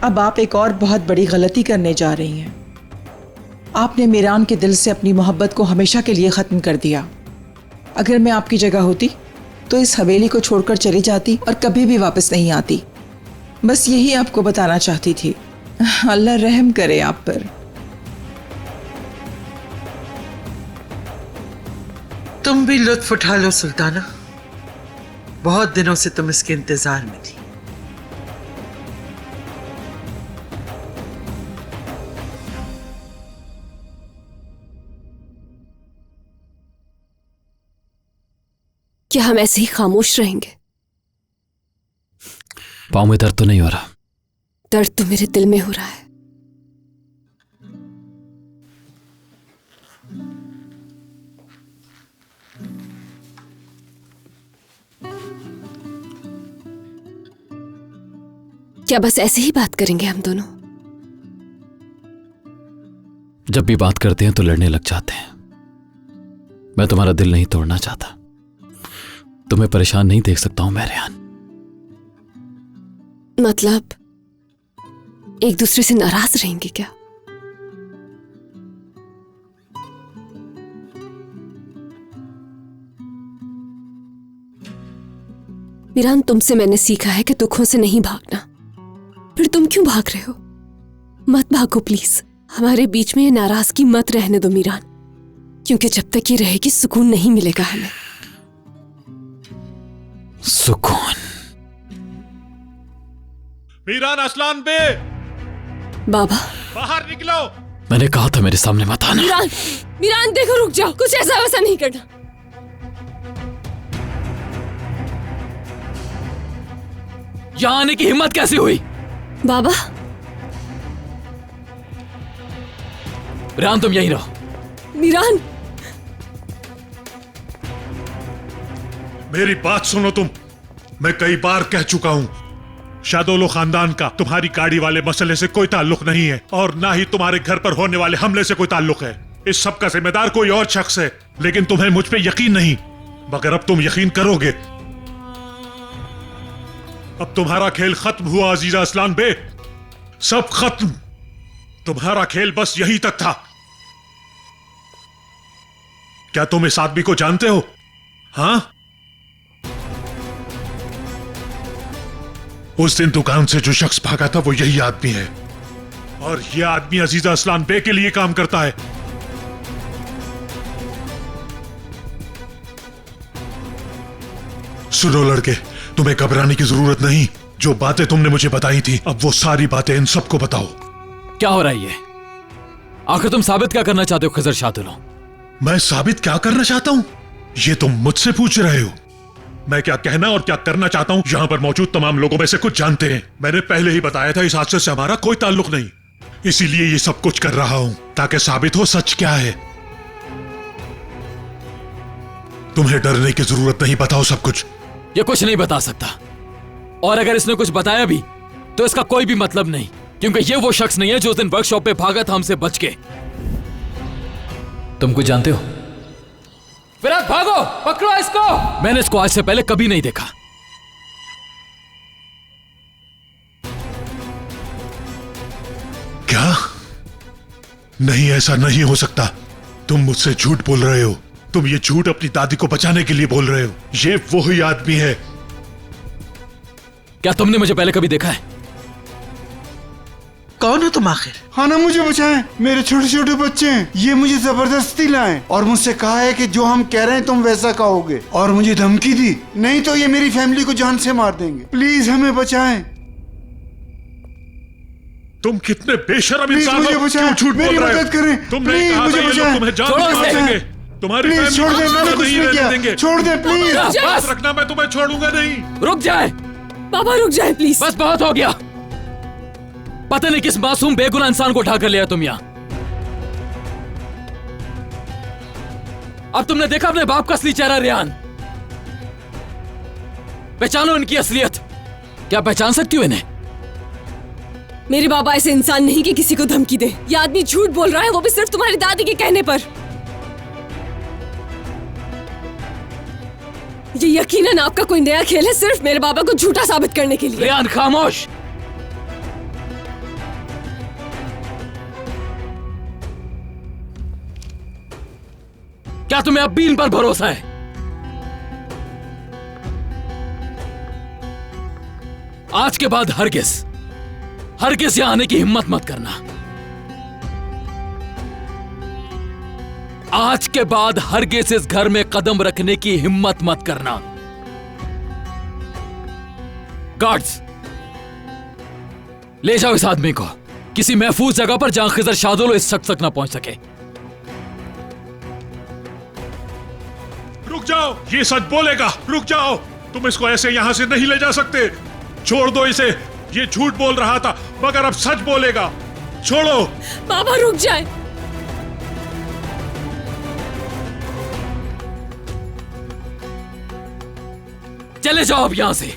अब आप एक और बहुत बड़ी गलती करने जा रही हैं। आपने मीरान के दिल से अपनी मोहब्बत को हमेशा के लिए ख़त्म कर दिया। अगर मैं आपकी जगह होती तो इस हवेली को छोड़कर चली जाती और कभी भी वापस नहीं आती। बस यही आपको बताना चाहती थी। अल्लाह रहम करे आप पर। तुम भी लुत्फ उठा लो सुल्ताना, बहुत दिनों से तुम इसके इंतजार में थी। क्या हम ऐसे ही खामोश रहेंगे? पाँव में दर्द तो नहीं हो रहा? दर्द तो मेरे दिल में हो रहा है। क्या बस ऐसे ही बात करेंगे हम दोनों? जब भी बात करते हैं तो लड़ने लग जाते हैं। मैं तुम्हारा दिल नहीं तोड़ना चाहता, तुम्हें परेशान नहीं देख सकता हूं मैं रेहान। मतलब एक दूसरे से नाराज रहेंगे क्या? मीरान, तुमसे मैंने सीखा है कि दुखों से नहीं भागना। फिर तुम क्यों भाग रहे हो? मत भागो प्लीज। हमारे बीच में ये नाराजगी मत रहने दो मीरान, क्योंकि जब तक ये रहेगी सुकून नहीं मिलेगा हमें। सुकून? मीरान असलान बे, बाबा बाहर निकलो। मैंने कहा था मेरे सामने मत आना। मीरान, मीरान देखो, रुक जाओ, कुछ ऐसा वैसा नहीं करना। यहां आने की हिम्मत कैसे हुई? बाबा रेहान, तुम यहीं रहो। मीरान, मेरी बात सुनो तुम। मैं कई बार कह चुका हूं, शादोलो खानदान का तुम्हारी गाड़ी वाले मसले से कोई ताल्लुक नहीं है और ना ही तुम्हारे घर पर होने वाले हमले से कोई ताल्लुक है। इस सब का जिम्मेदार कोई और शख्स है, लेकिन तुम्हें मुझ पे यकीन नहीं। मगर अब तुम यकीन करोगे। अब तुम्हारा खेल खत्म हुआ अजीजा असलान बे, सब खत्म। तुम्हारा खेल बस यहीं तक था। क्या तुम इस आदमी को जानते हो? हाँ, उस दिन दुकान से जो शख्स भागा था वो यही आदमी है, और यह आदमी अजीजा असलान बे के लिए काम करता है। सुनो लड़के, तुम्हें घबराने की जरूरत नहीं। जो बातें तुमने मुझे बताई थी, अब वो सारी बातें इन सबको बताओ। क्या हो रहा है ये? आखिर तुम साबित क्या करना चाहते हो खिजर शादुलो? मैं साबित क्या करना चाहता हूं, ये तुम मुझसे पूछ रहे हो? मैं क्या कहना और क्या करना चाहता हूं यहां पर मौजूद तमाम लोगों में से कुछ जानते हैं। मैंने पहले ही बताया था इस हादसे से हमारा कोई ताल्लुक नहीं, इसीलिए ये सब कुछ कर रहा हूं ताकि साबित हो सच क्या है। तुम्हें डरने की जरूरत नहीं, बताओ सब कुछ। ये कुछ नहीं बता सकता, और अगर इसने कुछ बताया भी तो इसका कोई भी मतलब नहीं, क्योंकि ये वो शख्स नहीं है जो उस दिन वर्कशॉप पे भागा था हमसे बच के। तुम कुछ जानते हो? विराट, भागो, पकड़ो इसको। मैंने इसको आज से पहले कभी नहीं देखा। क्या? नहीं, ऐसा नहीं हो सकता। तुम मुझसे झूठ बोल रहे हो। तुम ये झूठ अपनी दादी को बचाने के लिए बोल रहे हो। ये वो ही आदमी है। क्या तुमने मुझे पहले कभी देखा है? कौन हो तुम आखिर? हाँ ना, मुझे बचाएं। मेरे छोटे छोटे बच्चे हैं, ये मुझे जबरदस्ती लाए और मुझसे कहा है कि जो हम कह रहे हैं तुम वैसा कहोगे, और मुझे धमकी दी, नहीं तो ये मेरी फैमिली को जान से मार देंगे। प्लीज हमें बचाएं। तुम कितने बेशर्म प्लीज इंसान मुझे हो, बचाएं, क्यों झूठ मेरी बोल रहे हो? मदद करें। तुमने प्लीज कहा था मुझे ये लोग बचाएं। तुम्हें जान छोड़ो से इसे। मारेंगे। तुम्हारी प्लीज फैमिली छोड़ को दे, मैंने जिंदा कुछ नहीं नहीं रहने किया। देंगे। छोड़ दे प्लीज। याद रखना, मैं तुम्हें छोड़ूंगा नहीं। रुक जाए बाबा, रुक जाए प्लीज। बस, बहुत हो गया। पता नहीं किस मासूम बेगुनाह इंसान को उठा कर लिया तुम यहां। अब तुमने देखा अपने बाप का असली चेहरा रेहान। पहचानो इनकी असलियत। क्या पहचान सकती हो इन्हें? मेरे बाबा ऐसे इंसान नहीं कि किसी को धमकी दे। ये आदमी झूठ बोल रहा है, वो भी सिर्फ तुम्हारी दादी के कहने पर। ये यकीनन आपका कोई नया खेल है, सिर्फ मेरे बाबा को झूठा साबित करने के लिए। रेहान, खामोश। क्या तुम्हें अब भी इन पर भरोसा है? आज के बाद हरगिज़ यहां आने की हिम्मत मत करना। आज के बाद हरगिज़ इस घर में कदम रखने की हिम्मत मत करना। गार्ड्स, ले जाओ इस आदमी को किसी महफूज जगह पर जहां खिजर शादोलो इस शख्स तक ना पहुंच सके। रुक जाओ, ये सच बोलेगा। रुक जाओ, तुम इसको ऐसे यहां से नहीं ले जा सकते। छोड़ दो इसे, ये झूठ बोल रहा था मगर अब सच बोलेगा। छोड़ो। बाबा रुक जाए। चले जाओ अब यहां से।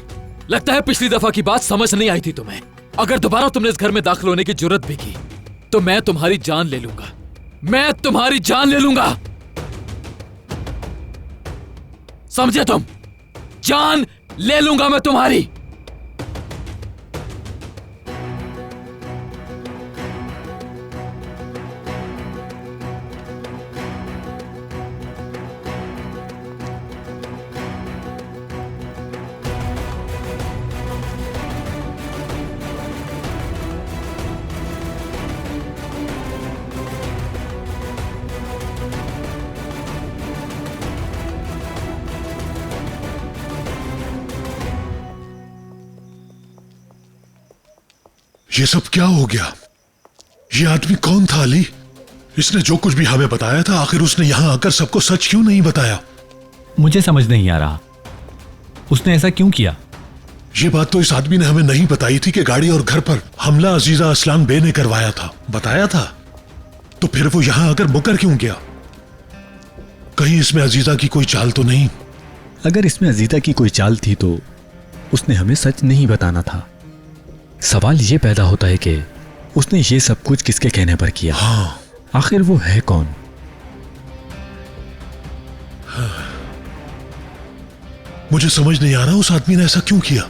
लगता है पिछली दफा की बात समझ नहीं आई थी तुम्हें। अगर दोबारा तुमने इस घर में दाखिल होने की जुर्रत भी की तो मैं तुम्हारी जान ले लूंगा। मैं तुम्हारी जान ले लूंगा, समझे तुम? जान ले लूंगा मैं तुम्हारी। ये सब क्या हो गया? ये आदमी कौन था अली? इसने जो कुछ भी हमें बताया था आखिर उसने यहां आकर सबको सच क्यों नहीं बताया? मुझे समझ नहीं आ रहा उसने ऐसा क्यों किया। ये बात तो इस आदमी ने हमें नहीं बताई थी कि गाड़ी और घर पर हमला अजीजा असलान बे ने करवाया था। बताया था तो फिर वो यहां आकर मुकर क्यों गया? कहीं इसमें अजीजा की कोई चाल तो नहीं? अगर इसमें अजीजा की कोई चाल थी तो उसने हमें सच नहीं बताना था। सवाल ये पैदा होता है कि उसने ये सब कुछ किसके कहने पर किया। हाँ, आखिर वो है कौन? मुझे समझ नहीं आ रहा उस आदमी ने ऐसा क्यों किया।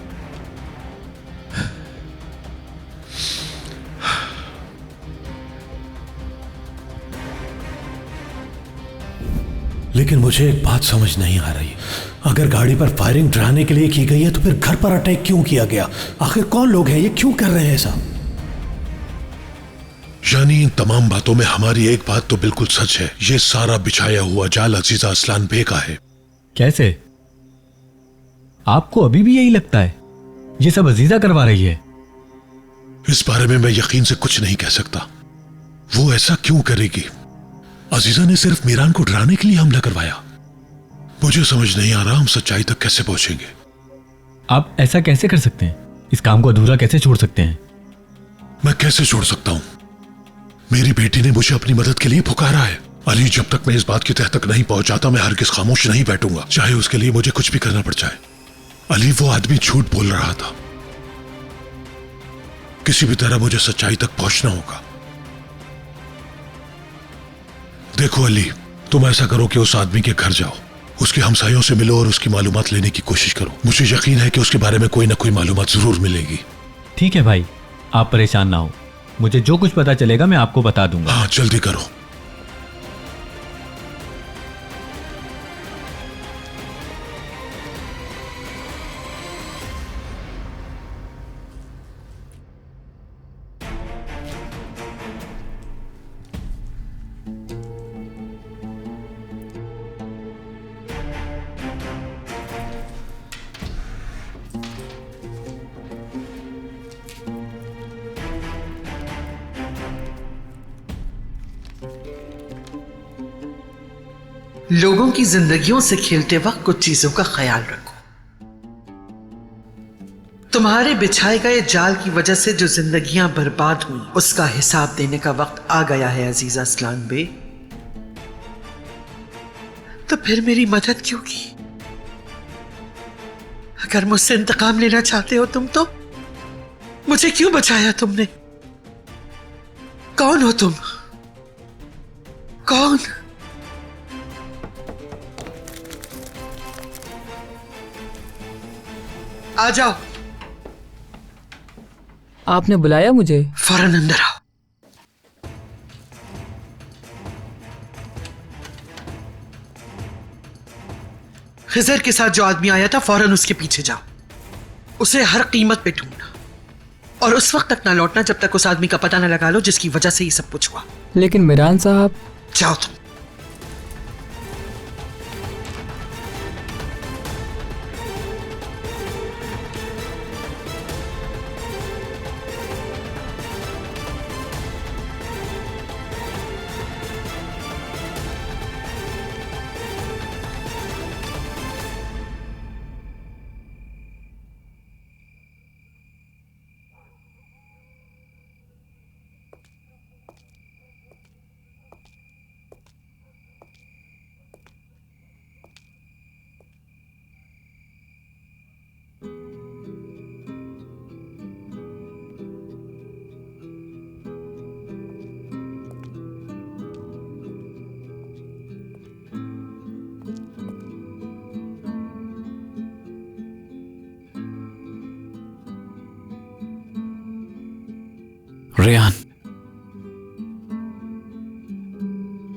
लेकिन मुझे एक बात समझ नहीं आ रही। अगर गाड़ी पर फायरिंग डराने के लिए की गई है तो फिर घर पर अटैक क्यों किया गया? आखिर कौन लोग हैं? ये क्यों कर रहे हैं ऐसा? यानी इन तमाम बातों में हमारी एक बात तो बिल्कुल सच है। ये सारा बिछाया हुआ जाल अजीजा असलान बे का है। कैसे? आपको अभी भी यही लगता है ये सब अजीजा करवा रही है? इस बारे में मैं यकीन से कुछ नहीं कह सकता। वो ऐसा क्यों करेगी? अजीजा ने सिर्फ मीरान को डराने के लिए हमला करवाया। मुझे समझ नहीं आ रहा हम सच्चाई तक कैसे पहुंचेंगे। आप ऐसा कैसे कर सकते हैं? इस काम को अधूरा कैसे छोड़ सकते हैं? मैं कैसे छोड़ सकता हूं? मेरी बेटी ने मुझे अपनी मदद के लिए पुकारा है। अली, जब तक मैं इस बात की तह तक नहीं पहुंचाता मैं हरगिज़ खामोश नहीं बैठूंगा, चाहे उसके लिए मुझे कुछ भी करना पड़ जाए। अली, वो आदमी झूठ बोल रहा था। किसी भी तरह मुझे सच्चाई तक पहुंचना होगा। देखो अली, तुम ऐसा करो कि उस आदमी के घर जाओ, उसके हमसायों से मिलो और उसकी मालूमात लेने की कोशिश करो। मुझे यकीन है कि उसके बारे में कोई ना कोई मालूमात जरूर मिलेगी। ठीक है भाई, आप परेशान ना हो। मुझे जो कुछ पता चलेगा मैं आपको बता दूंगा। हाँ, जल्दी करो। लोगों की जिंदगियों से खेलते वक्त कुछ चीजों का ख्याल रखो। तुम्हारे बिछाए गए जाल की वजह से जो जिंदगियां बर्बाद हुई उसका हिसाब देने का वक्त आ गया है अजीजा असलान बे। तो फिर मेरी मदद क्यों की? अगर मुझसे इंतकाम लेना चाहते हो तुम तो मुझे क्यों बचाया तुमने? कौन हो तुम? कौन? आ जाओ। आपने बुलाया मुझे? फौरन अंदर आओ। खिजर के साथ जो आदमी आया था फौरन उसके पीछे जाओ, उसे हर कीमत पे ढूंढना और उस वक्त तक ना लौटना जब तक उस आदमी का पता ना लगा लो जिसकी वजह से ये सब कुछ हुआ। लेकिन मिरान साहब। जाओ तुम। रेहान,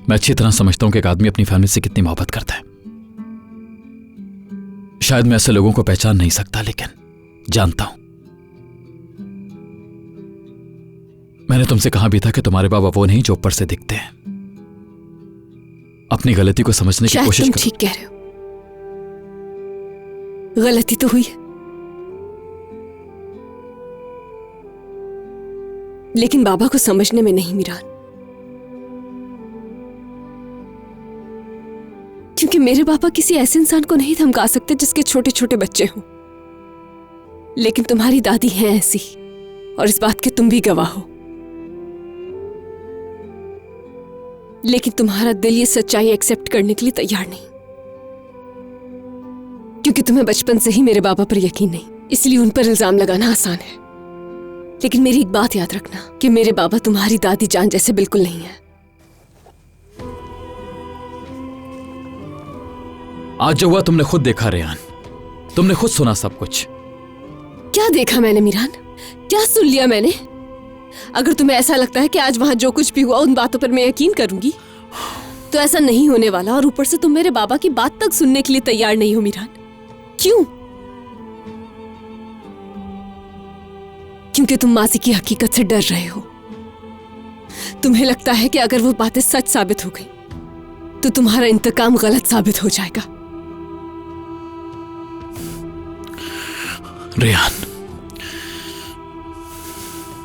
मैं अच्छी तरह समझता हूं कि एक आदमी अपनी फैमिली से कितनी मोहब्बत करता है। शायद मैं ऐसे लोगों को पहचान नहीं सकता, लेकिन जानता हूं। मैंने तुमसे कहा भी था कि तुम्हारे बाबा वो नहीं जो ऊपर से दिखते हैं। अपनी गलती को समझने की कोशिश करो। तुम ठीक कह रहे हो, गलती तो हुई है, लेकिन बाबा को समझने में नहीं मिरान, क्योंकि मेरे पापा किसी ऐसे इंसान को नहीं धमका सकते जिसके छोटे छोटे बच्चे हों। लेकिन तुम्हारी दादी है ऐसी, और इस बात के तुम भी गवाह हो। लेकिन तुम्हारा दिल ये सच्चाई एक्सेप्ट करने के लिए तैयार नहीं, क्योंकि तुम्हें बचपन से ही मेरे बाबा पर यकीन नहीं, इसलिए उन पर इल्जाम लगाना आसान है। लेकिन मेरी एक बात याद रखना कि मेरे बाबा तुम्हारी दादी जान जैसे बिल्कुल नहीं है। आज जो हुआ तुमने खुद देखा रेहान, तुमने खुद सुना सब कुछ। क्या देखा मैंने मिरान, क्या सुन लिया मैंने? अगर तुम्हें ऐसा लगता है कि आज वहां जो कुछ भी हुआ उन बातों पर मैं यकीन करूंगी, तो ऐसा नहीं होने वाला। और ऊपर से तुम मेरे बाबा की बात तक सुनने के लिए तैयार नहीं हो मिरान। क्यों? क्योंकि तुम मासी की हकीकत से डर रहे हो। तुम्हें लगता है कि अगर वो बातें सच साबित हो गई तो तुम्हारा इंतकाम गलत साबित हो जाएगा। रेहान,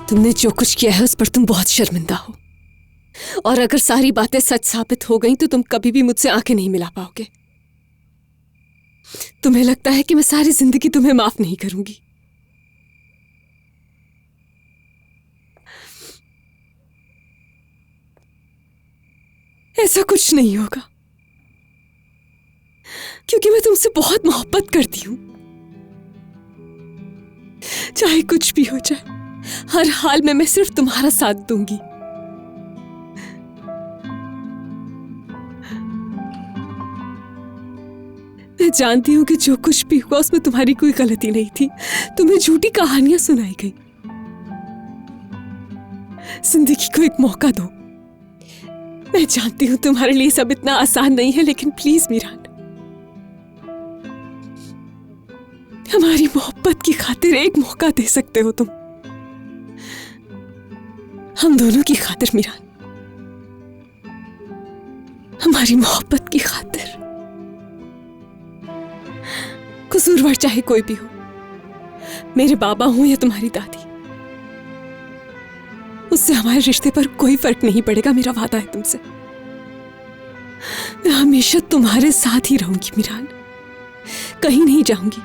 तुमने जो कुछ किया है उस पर तुम बहुत शर्मिंदा हो, और अगर सारी बातें सच साबित हो गई तो तुम कभी भी मुझसे आंखें नहीं मिला पाओगे। तुम्हें लगता है कि मैं सारी जिंदगी तुम्हें माफ नहीं करूंगी। ऐसा कुछ नहीं होगा, क्योंकि मैं तुमसे बहुत मोहब्बत करती हूं। चाहे कुछ भी हो जाए, हर हाल में मैं सिर्फ तुम्हारा साथ दूंगी। मैं जानती हूं कि जो कुछ भी हुआ उसमें तुम्हारी कोई गलती नहीं थी। तुम्हें झूठी कहानियां सुनाई गई। जिंदगी को एक मौका दो। मैं जानती हूं तुम्हारे लिए सब इतना आसान नहीं है, लेकिन प्लीज मीरान, हमारी मोहब्बत की खातिर एक मौका दे सकते हो तुम। हम दोनों की खातिर मीरान, हमारी मोहब्बत की खातिर। कसूरवार चाहे कोई भी हो, मेरे बाबा हो या तुम्हारी दादी, उससे हमारे रिश्ते पर कोई फर्क नहीं पड़ेगा। मेरा वादा है तुमसे, मैं हमेशा तुम्हारे साथ ही रहूंगी मीरान, कहीं नहीं जाऊंगी।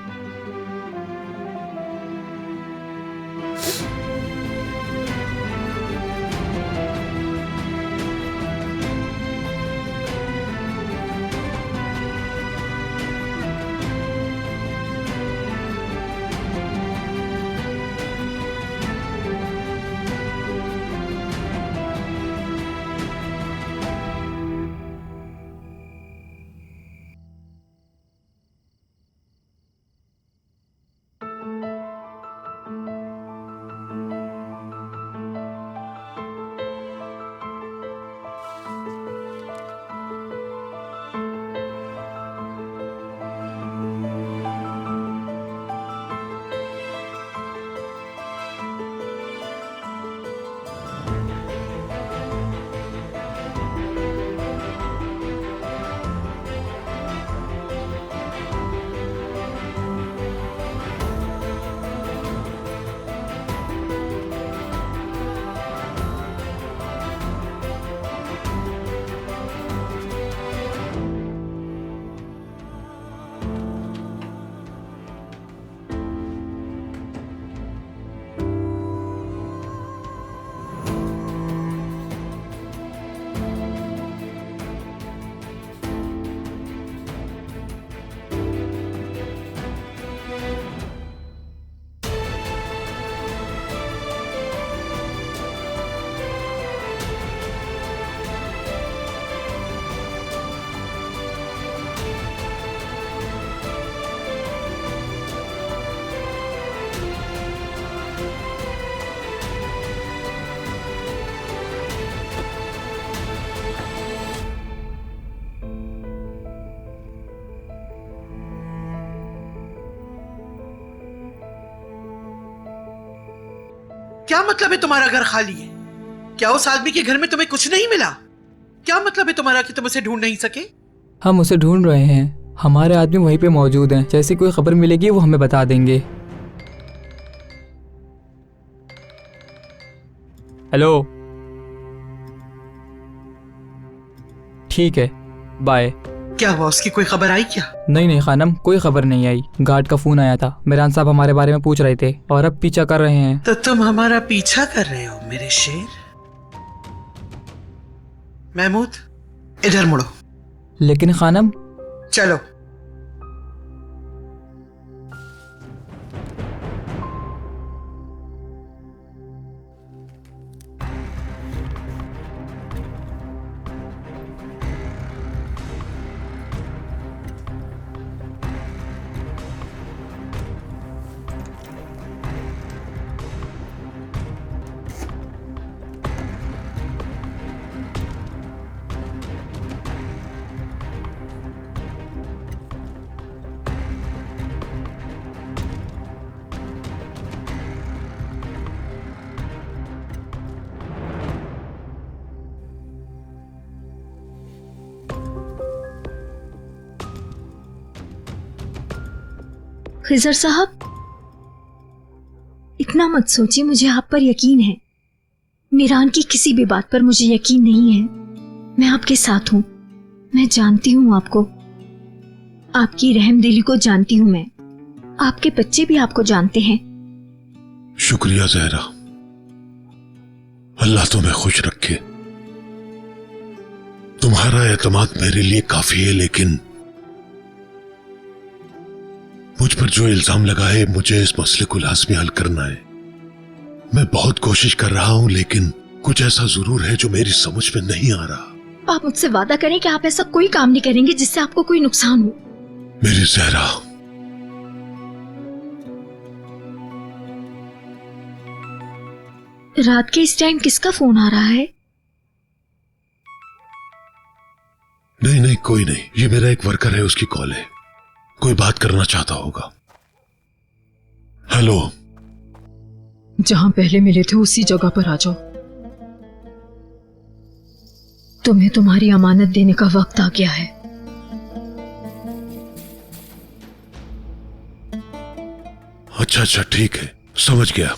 क्या मतलब है तुम्हारा घर खाली है? क्या उस आदमी के घर में तुम्हें कुछ नहीं मिला? क्या मतलब है तुम्हारा कि तुम उसे ढूंढ नहीं सके? हम उसे ढूंढ रहे हैं, हमारे आदमी वहीं पे मौजूद हैं। जैसी कोई खबर मिलेगी वो हमें बता देंगे। हेलो, ठीक है, बाय। क्या हुआ, उसकी कोई खबर आई क्या? नहीं खानम, कोई खबर नहीं आई। गार्ड का फोन आया था, मिरान साहब हमारे बारे में पूछ रहे थे और अब पीछा कर रहे हैं। तो तुम हमारा पीछा कर रहे हो मेरे शेर? महमूद, इधर मुड़ो। लेकिन खानम, चलो। खिजर साहब, इतना मत सोचिए, मुझे आप पर यकीन है। मीरान की किसी भी बात पर मुझे यकीन नहीं है। मैं आपके साथ हूं, मैं जानती हूं आपको, आपकी रहमदिली को जानती हूं मैं। आपके बच्चे भी आपको जानते हैं। शुक्रिया जहरा, अल्लाह तुम्हें खुश रखे। तुम्हारा एतमाद मेरे लिए काफी है, लेकिन मुझ पर जो इल्जाम लगा है, मुझे इस मसले को लाजमी हल करना है। मैं बहुत कोशिश कर रहा हूं, लेकिन कुछ ऐसा जरूर है जो मेरी समझ में नहीं आ रहा। आप मुझसे वादा करें कि आप ऐसा कोई काम नहीं करेंगे जिससे आपको कोई नुकसान हो। मेरी जहरा, रात के इस टाइम किसका फोन आ रहा है? नहीं, कोई नहीं, ये मेरा एक वर्कर है, उसकी कॉल है। कोई बात करना चाहता होगा। हेलो। जहां पहले मिले थे उसी जगह पर आ जाओ। तुम्हें तुम्हारी अमानत देने का वक्त आ गया है। अच्छा, ठीक है, समझ गया।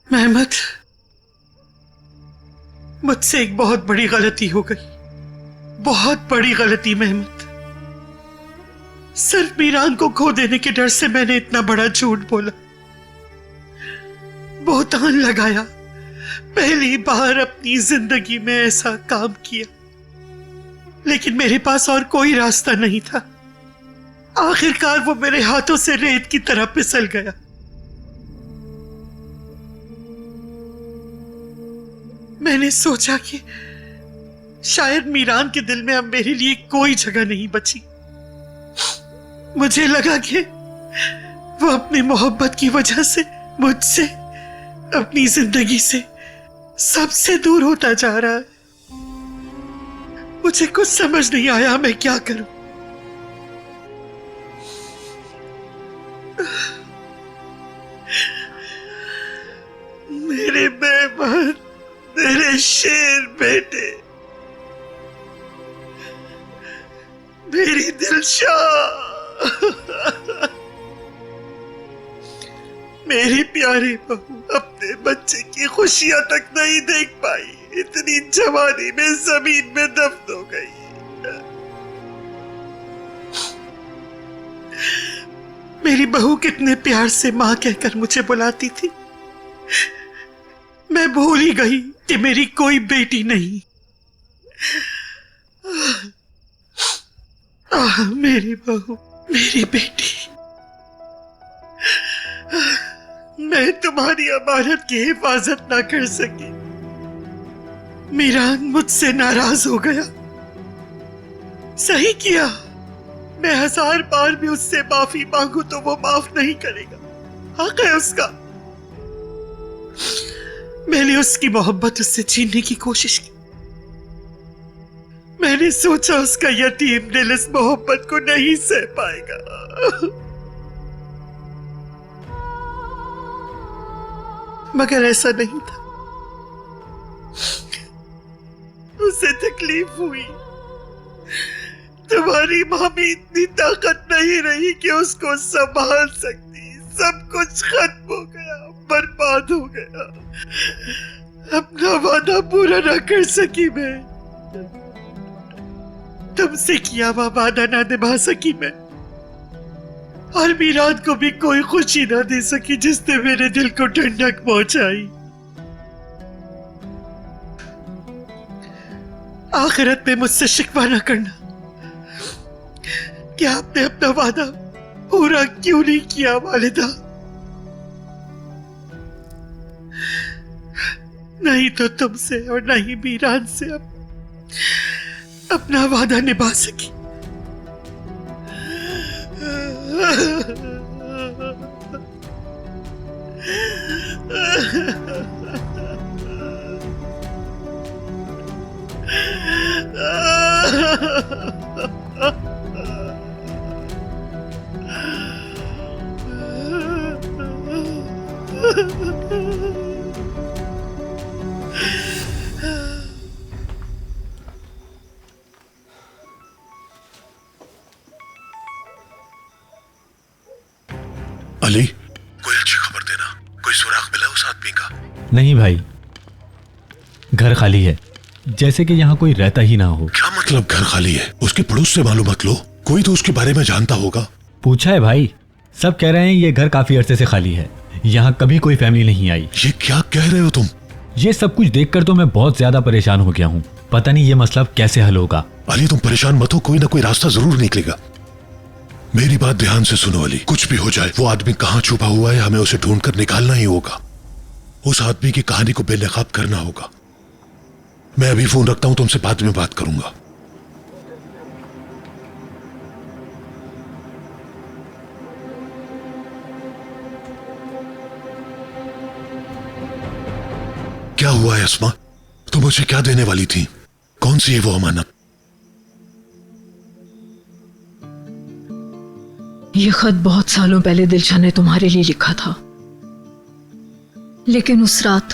महमद, मुझसे एक बहुत बड़ी गलती हो गई, बहुत बड़ी गलती महमद। सिर्फ मीरान को खो देने के डर से मैंने इतना बड़ा झूठ बोला, बोहतान लगाया। पहली बार अपनी जिंदगी में ऐसा काम किया, लेकिन मेरे पास और कोई रास्ता नहीं था। आखिरकार वो मेरे हाथों से रेत की तरह फिसल गया। मैंने सोचा कि शायद मीरान के दिल में अब मेरे लिए कोई जगह नहीं बची। मुझे लगा कि वो अपनी मोहब्बत की वजह से मुझसे, अपनी जिंदगी से सबसे दूर होता जा रहा है। मुझे कुछ समझ नहीं आया मैं क्या करूं। मेरे मेहमान, मेरे शेर बेटे, मेरी दिलशाद, मेरी प्यारी बहू अपने बच्चे की खुशियां तक नहीं देख पाई, इतनी जवानी में जमीन में दफन हो गई। मेरी बहू कितने प्यार से मां कहकर मुझे बुलाती थी। मैं भूल ही गई कि मेरी कोई बेटी नहीं। मेरी बहू, मेरी बेटी, मैं तुम्हारी अमानत की हिफाजत ना कर सकी। मीरान मुझसे नाराज हो गया। सही किया, मैं 1000 बार भी उससे माफी मांगू तो वो माफ नहीं करेगा। हक है उसका। मैंने उसकी मोहब्बत उससे छीनने की कोशिश की, मैंने सोचा उसका यतीम दिल इस मोहब्बत को नहीं सह पाएगा, मगर ऐसा नहीं था। उसे तकलीफ हुई। तुम्हारी माँ में इतनी ताकत नहीं रही कि उसको संभाल सकती। सब कुछ खत्म हो गया, बर्बाद हो गया। अपना वादा पूरा न कर सकी मैं, तुमसे किया हुआ वादा ना निभा सकी मैं, और मीरान को भी कोई खुशी ना दे सकी जिसने मेरे दिल को ठंडक पहुंचाई। आखिरत में मुझसे शिकवा न करना कि आपने अपना वादा पूरा क्यों नहीं किया वालिदा। नहीं तो तुमसे और नहीं मीरान से अपना वादा निभा सकी। अली, कोई अच्छी खबर देना। कोई सुराग मिला उस आदमी का? नहीं भाई, घर खाली है, जैसे कि यहाँ कोई रहता ही ना हो। क्या मतलब घर खाली है? उसके पड़ोस से मालूमात लो, कोई तो उसके बारे में जानता होगा। पूछा है भाई, सब कह रहे हैं ये घर काफी अरसे से खाली है, यहाँ कभी कोई फैमिली नहीं आई। ये क्या कह रहे हो तुम? ये सब कुछ देखकर तो मैं बहुत ज्यादा परेशान हो गया हूँ। पता नहीं ये मसला कैसे हल होगा। अली तुम परेशान मत हो, कोई ना कोई रास्ता जरूर निकलेगा। मेरी बात ध्यान से सुनो अली, कुछ भी हो जाए वो आदमी कहाँ छुपा हुआ है, हमें उसे ढूंढकर निकालना ही होगा। उस आदमी की कहानी को बेनकाब करना होगा। मैं अभी फोन रखता हूं, तुमसे बाद में बात करूंगा। क्या हुआ है अस्मा? तुम मुझे क्या देने वाली थी? कौन सी है वो अमानत? ये खत बहुत सालों पहले दिलशा ने तुम्हारे लिए लिखा था, लेकिन उस रात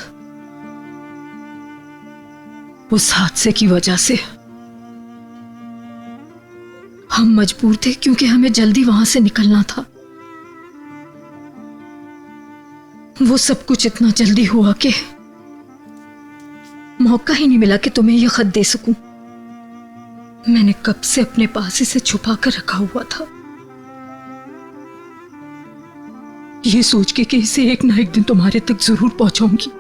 उस हादसे की वजह से हम मजबूर थे, क्योंकि हमें जल्दी वहां से निकलना था। वो सब कुछ इतना जल्दी हुआ कि मौका ही नहीं मिला कि तुम्हें यह खत दे सकूं। मैंने कब से अपने पास इसे छुपा कर रखा हुआ था, ये सोच के कि इसे एक ना एक दिन तुम्हारे तक जरूर पहुंचाऊंगी।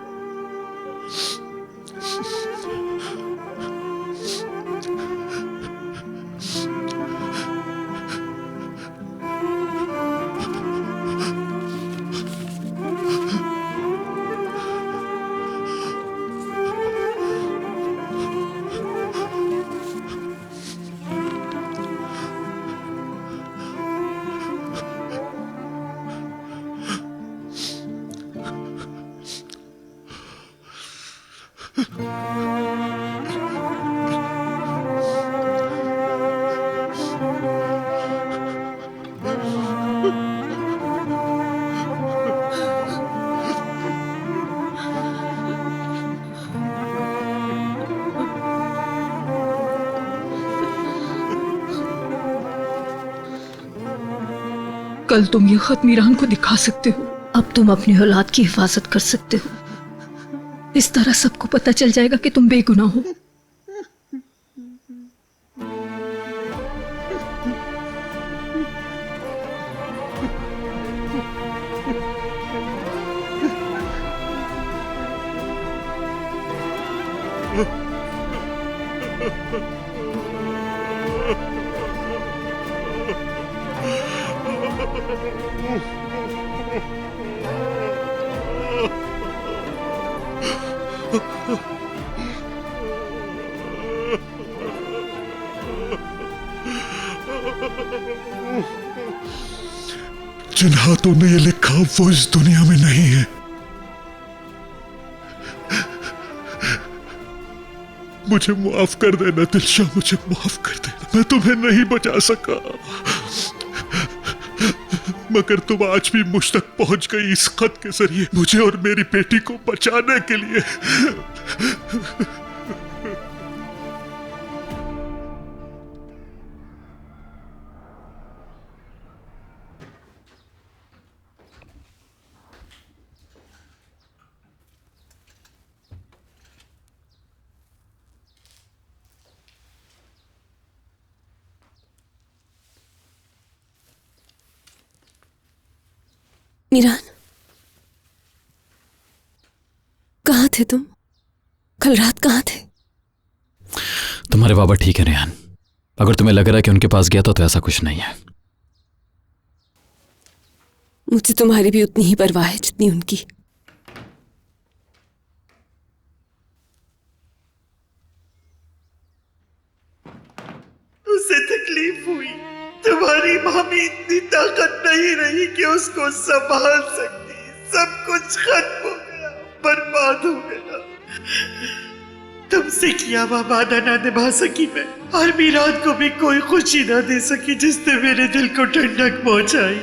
कल तुम ये खत मीरान को दिखा सकते हो। अब तुम अपनी औलाद की हिफाजत कर सकते हो। इस तरह सबको पता चल जाएगा कि तुम बेगुनाह हो। जिन हाथों ने ये लिखा वो इस दुनिया में नहीं है। मुझे माफ कर देना दिलशा, मुझे माफ कर देना। मैं तुम्हें नहीं बचा सका, मगर तुम आज भी मुझ तक पहुंच गई इस खत के जरिए मुझे और मेरी बेटी को बचाने के लिए। मीरान, कहाँ थे तुम? कल रात कहाँ थे? तुम्हारे बाबा ठीक है रेहान। अगर तुम्हें लग रहा है कि उनके पास गया तो ऐसा कुछ नहीं है। मुझे तुम्हारी भी उतनी ही परवाह है जितनी उनकी। उसे तकलीफ हुई, तुम्हारी मामी इतनी ताकत नहीं रही कि उसको संभाल सकती। सब कुछ खत्म हो गया, बर्बाद हो गया। तुमसे किया हुआ वादा ना निभा सकी मैं, और मीरान को भी कोई खुशी ना दे सकी जिसने मेरे दिल को ठंडक पहुंचाई।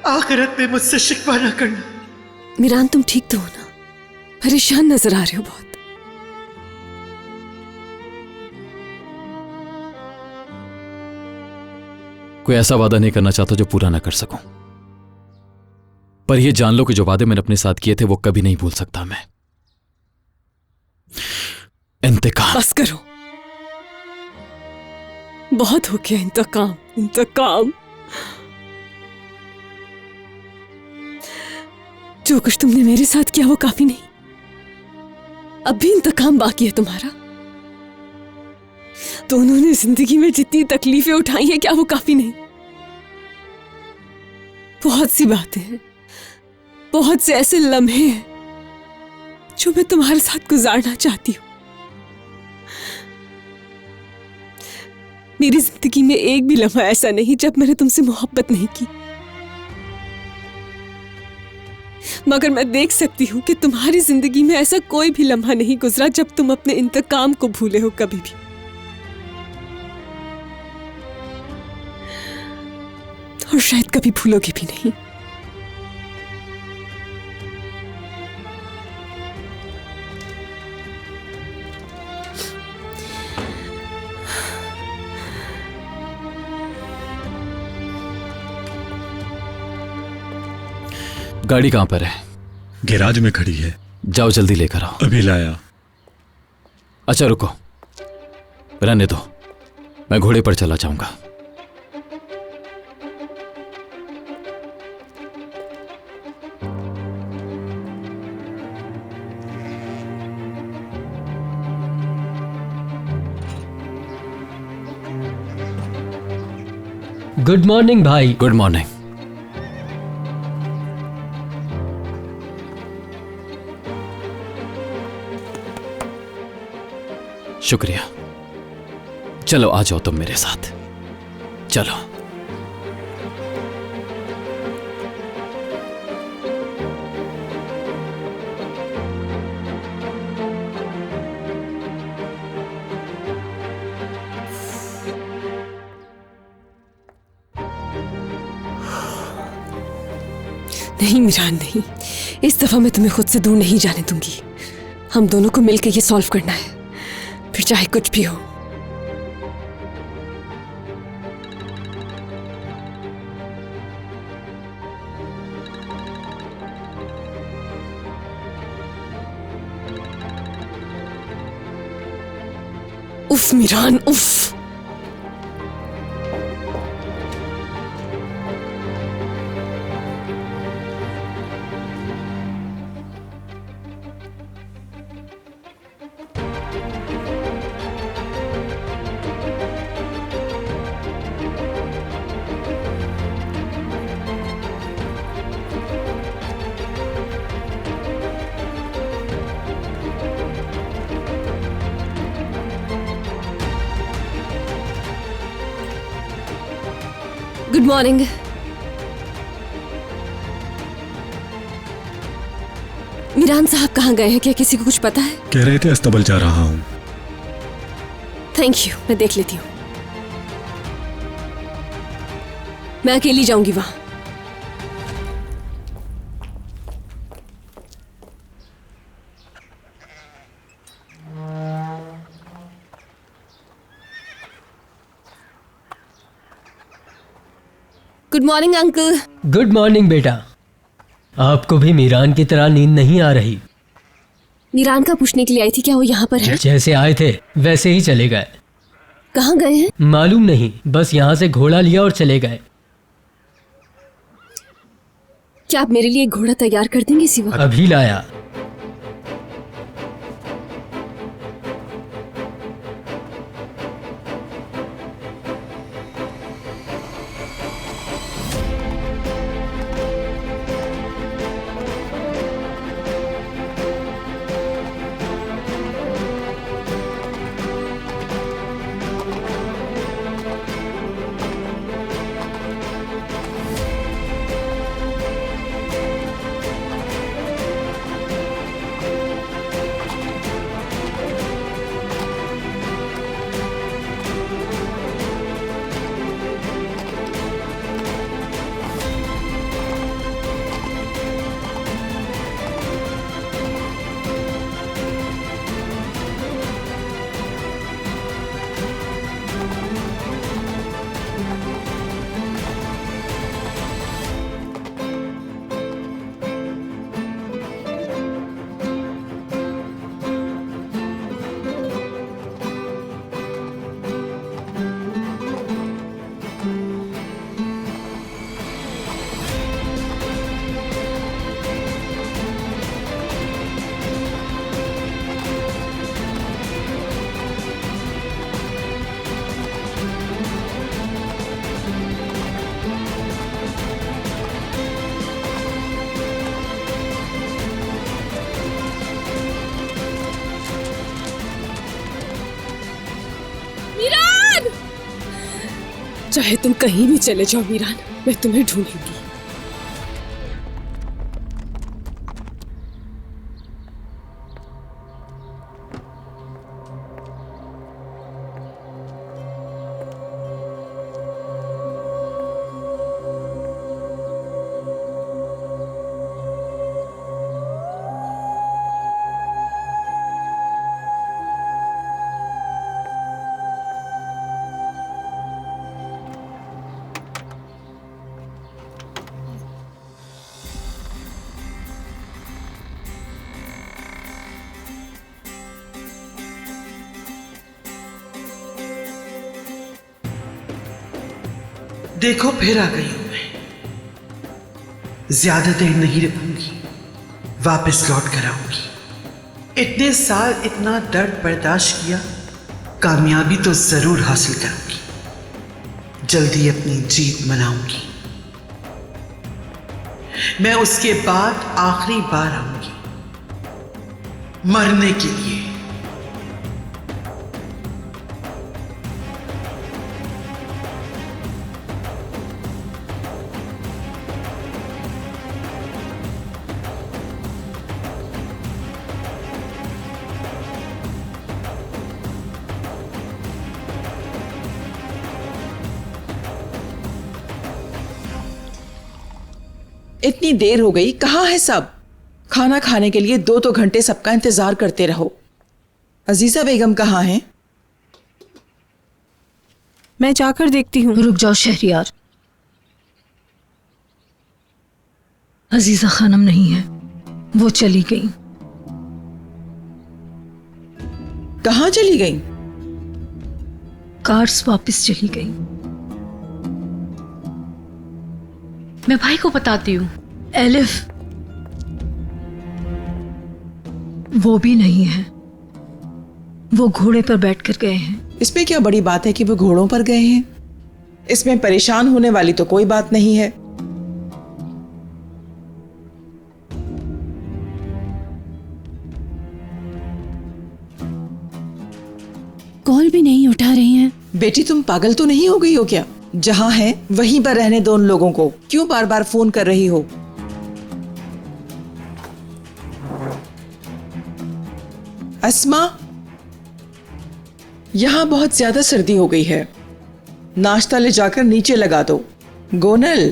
आखिरत में मुझसे शिकवा ना करना। मीरान, तुम ठीक तो हो ना? परेशान नजर आ रहे हो बहुत। कोई ऐसा वादा नहीं करना चाहता जो पूरा ना कर सकूं, पर यह जान लो कि जो वादे मैंने अपने साथ किए थे वो कभी नहीं भूल सकता मैं। इंतकाम। बस करो, बहुत हो गया इंतकाम। इंतकाम, जो कुछ तुमने मेरे साथ किया वो काफी नहीं, अब भी इंतकाम बाकी है तुम्हारा। दोनों ने जिंदगी में जितनी तकलीफें उठाई हैं, क्या वो काफी नहीं? बहुत सी बातें हैं, बहुत से ऐसे लम्हे हैं जो मैं तुम्हारे साथ गुजारना चाहती हूं। मेरी जिंदगी में एक भी लम्हा ऐसा नहीं जब मैंने तुमसे मोहब्बत नहीं की, मगर मैं देख सकती हूं कि तुम्हारी जिंदगी में ऐसा कोई भी लम्हा नहीं गुजरा जब तुम अपने इंतकाम को भूले हो कभी भी। और शायद कभी भूलोगे भी नहीं। गाड़ी कहां पर है? गैराज में खड़ी है। जाओ जल्दी लेकर आओ। अभी लाया। अच्छा रुको, रहने दो, मैं घोड़े पर चला जाऊंगा। गुड मॉर्निंग भाई। Good morning. शुक्रिया। चलो आ जाओ तुम मेरे साथ, चलो। नहीं मीरान, नहीं, इस दफा मैं तुम्हें खुद से दूर नहीं जाने दूंगी। हम दोनों को मिलकर ये सॉल्व करना है, फिर चाहे कुछ भी हो। उफ मीरान, उफ। Good morning. मीरान साहब कहाँ गए हैं? क्या किसी को कुछ पता है? कह रहे थे अस्तबल जा रहा हूँ। थैंक यू, मैं देख लेती हूँ। मैं अकेली जाऊंगी वहां। Good morning uncle. Good morning बेटा। आपको भी मीरान की तरह नींद नहीं आ रही? मीरान का पूछने के लिए आई थी, क्या वो यहाँ पर है? जैसे आए थे वैसे ही चले गए। कहाँ गए हैं? मालूम नहीं, बस यहाँ से घोड़ा लिया और चले गए। क्या आप मेरे लिए एक घोड़ा तैयार कर देंगे इसी वक्त? अभी लाया। चाहे तुम कहीं भी चले जाओ मीरान, मैं तुम्हें ढूंढूंगी। देखो फिर आ गई हूं मैं। ज्यादा देर नहीं रुकूंगी, वापस लौट कर आऊंगी। इतने साल इतना दर्द बर्दाश्त किया, कामयाबी तो जरूर हासिल करूंगी। जल्दी अपनी जीत मनाऊंगी। मैं उसके बाद आखिरी बार आऊंगी, मरने के लिए। इतनी देर हो गई, कहाँ है सब? खाना खाने के लिए 2 घंटे सबका इंतजार करते रहो। अजीजा बेगम कहाँ हैं? मैं जाकर देखती हूँ। रुक जाओ शहरियार, अजीजा खानम नहीं है, वो चली गई। कहाँ चली गई? कार्स वापस चली गई। मैं भाई को बताती हूँ। एलिफ वो भी नहीं है, वो घोड़े पर बैठकर गए हैं। इसमें क्या बड़ी बात है कि वो घोड़ों पर गए हैं? इसमें परेशान होने वाली तो कोई बात नहीं है। कॉल भी नहीं उठा रही हैं। बेटी तुम पागल तो नहीं हो गई हो क्या? जहां है वहीं पर रहने दो उन लोगों को, क्यों बार बार फोन कर रही हो? अस्मा, यहाँ बहुत ज्यादा सर्दी हो गई है, नाश्ता ले जाकर नीचे लगा दो। गोनल,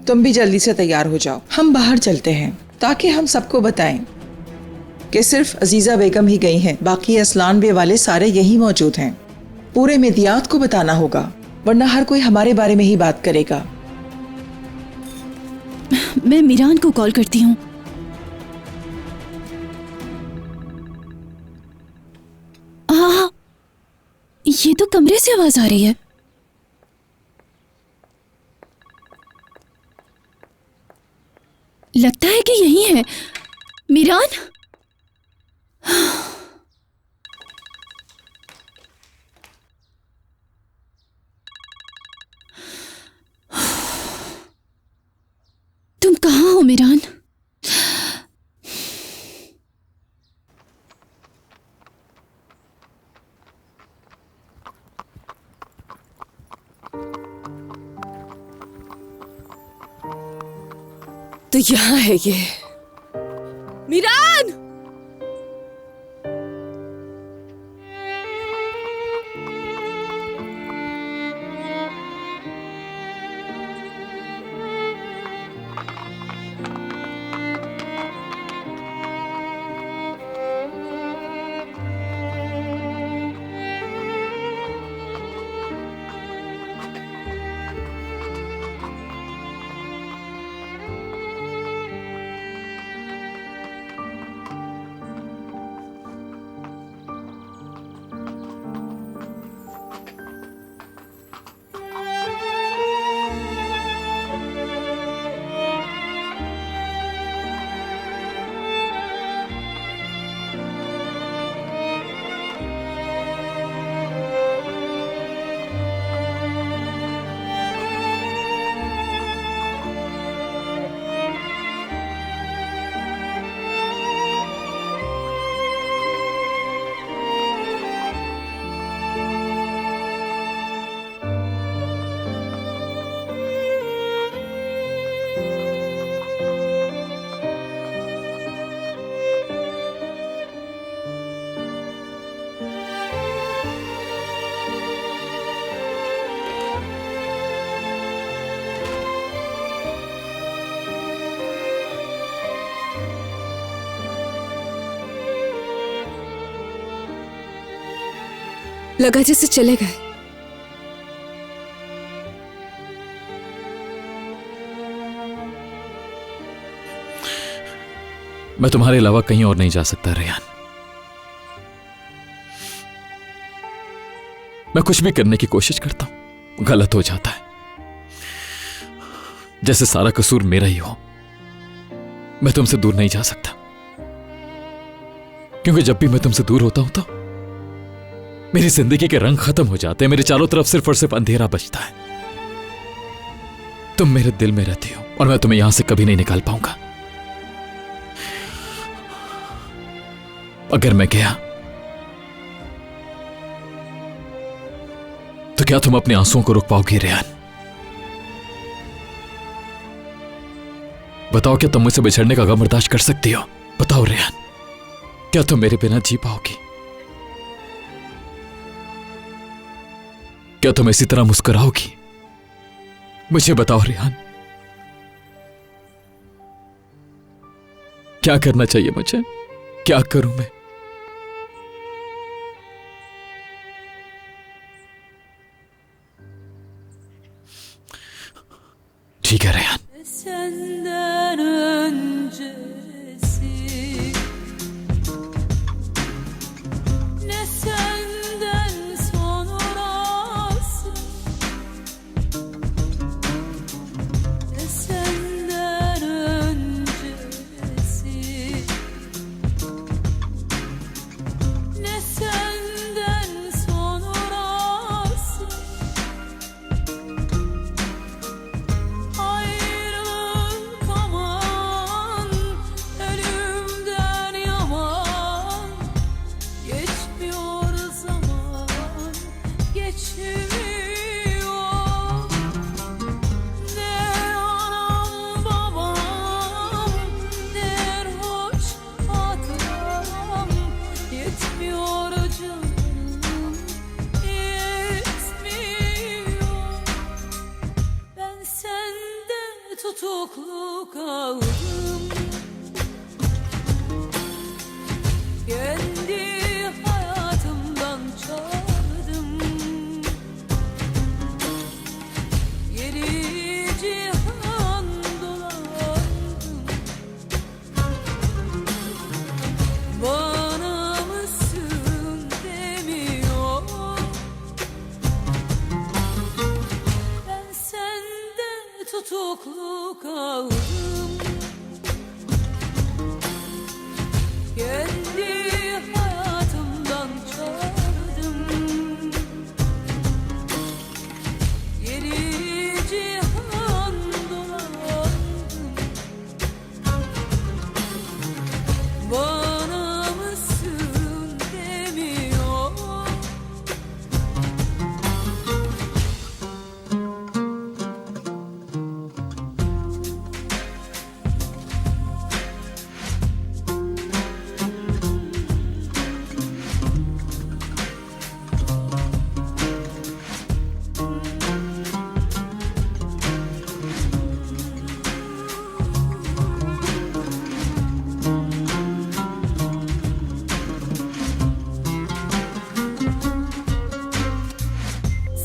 तुम भी जल्दी से तैयार हो जाओ, हम बाहर चलते हैं ताकि हम सबको बताएं कि सिर्फ अजीजा बेगम ही गई हैं, बाकी असलान बे वाले सारे यही मौजूद हैं। पूरे मेदियात को बताना होगा, वरना हर कोई हमारे बारे में ही बात करेगा। मैं मीरान को कॉल करती हूँ। ये तो कमरे से आवाज आ रही है। लगता है कि यही है। मीरान, तुम कहाँ हो मीरान? तो यहाँ है ये। मीरान! लगा जैसे चले गए। मैं तुम्हारे अलावा कहीं और नहीं जा सकता रेहान। मैं कुछ भी करने की कोशिश करता हूं, गलत हो जाता है, जैसे सारा कसूर मेरा ही हो। मैं तुमसे दूर नहीं जा सकता, क्योंकि जब भी मैं तुमसे दूर होता हूं तो मेरी जिंदगी के रंग खत्म हो जाते हैं। मेरे चारों तरफ सिर्फ और सिर्फ अंधेरा बचता है। तुम मेरे दिल में रहती हो और मैं तुम्हें यहां से कभी नहीं निकाल पाऊंगा। अगर मैं गया तो क्या तुम अपने आंसुओं को रोक पाओगी रेहान? बताओ, क्या तुम मुझसे बिछड़ने का गम बर्दाश्त कर सकती हो? बताओ रेहान, क्या तुम मेरे बिना जी पाओगी? क्या तुम इसी तरह मुस्कुराओगी? मुझे बताओ रेहान, क्या करना चाहिए मुझे? क्या करूं मैं? ठीक है Rehan. Senden öncesi ne senden sonrası ne senden öncesi ne senden sonrası ayrılık kaldım. Kendi hayatımdan çaldım. Yedi cihan dolandım. Bana mısın demiyor. Ben sende tutuklu kaldım. Kendi hayatımdan çaldım. Yedi cihan dolandım. Bana mısın demiyor.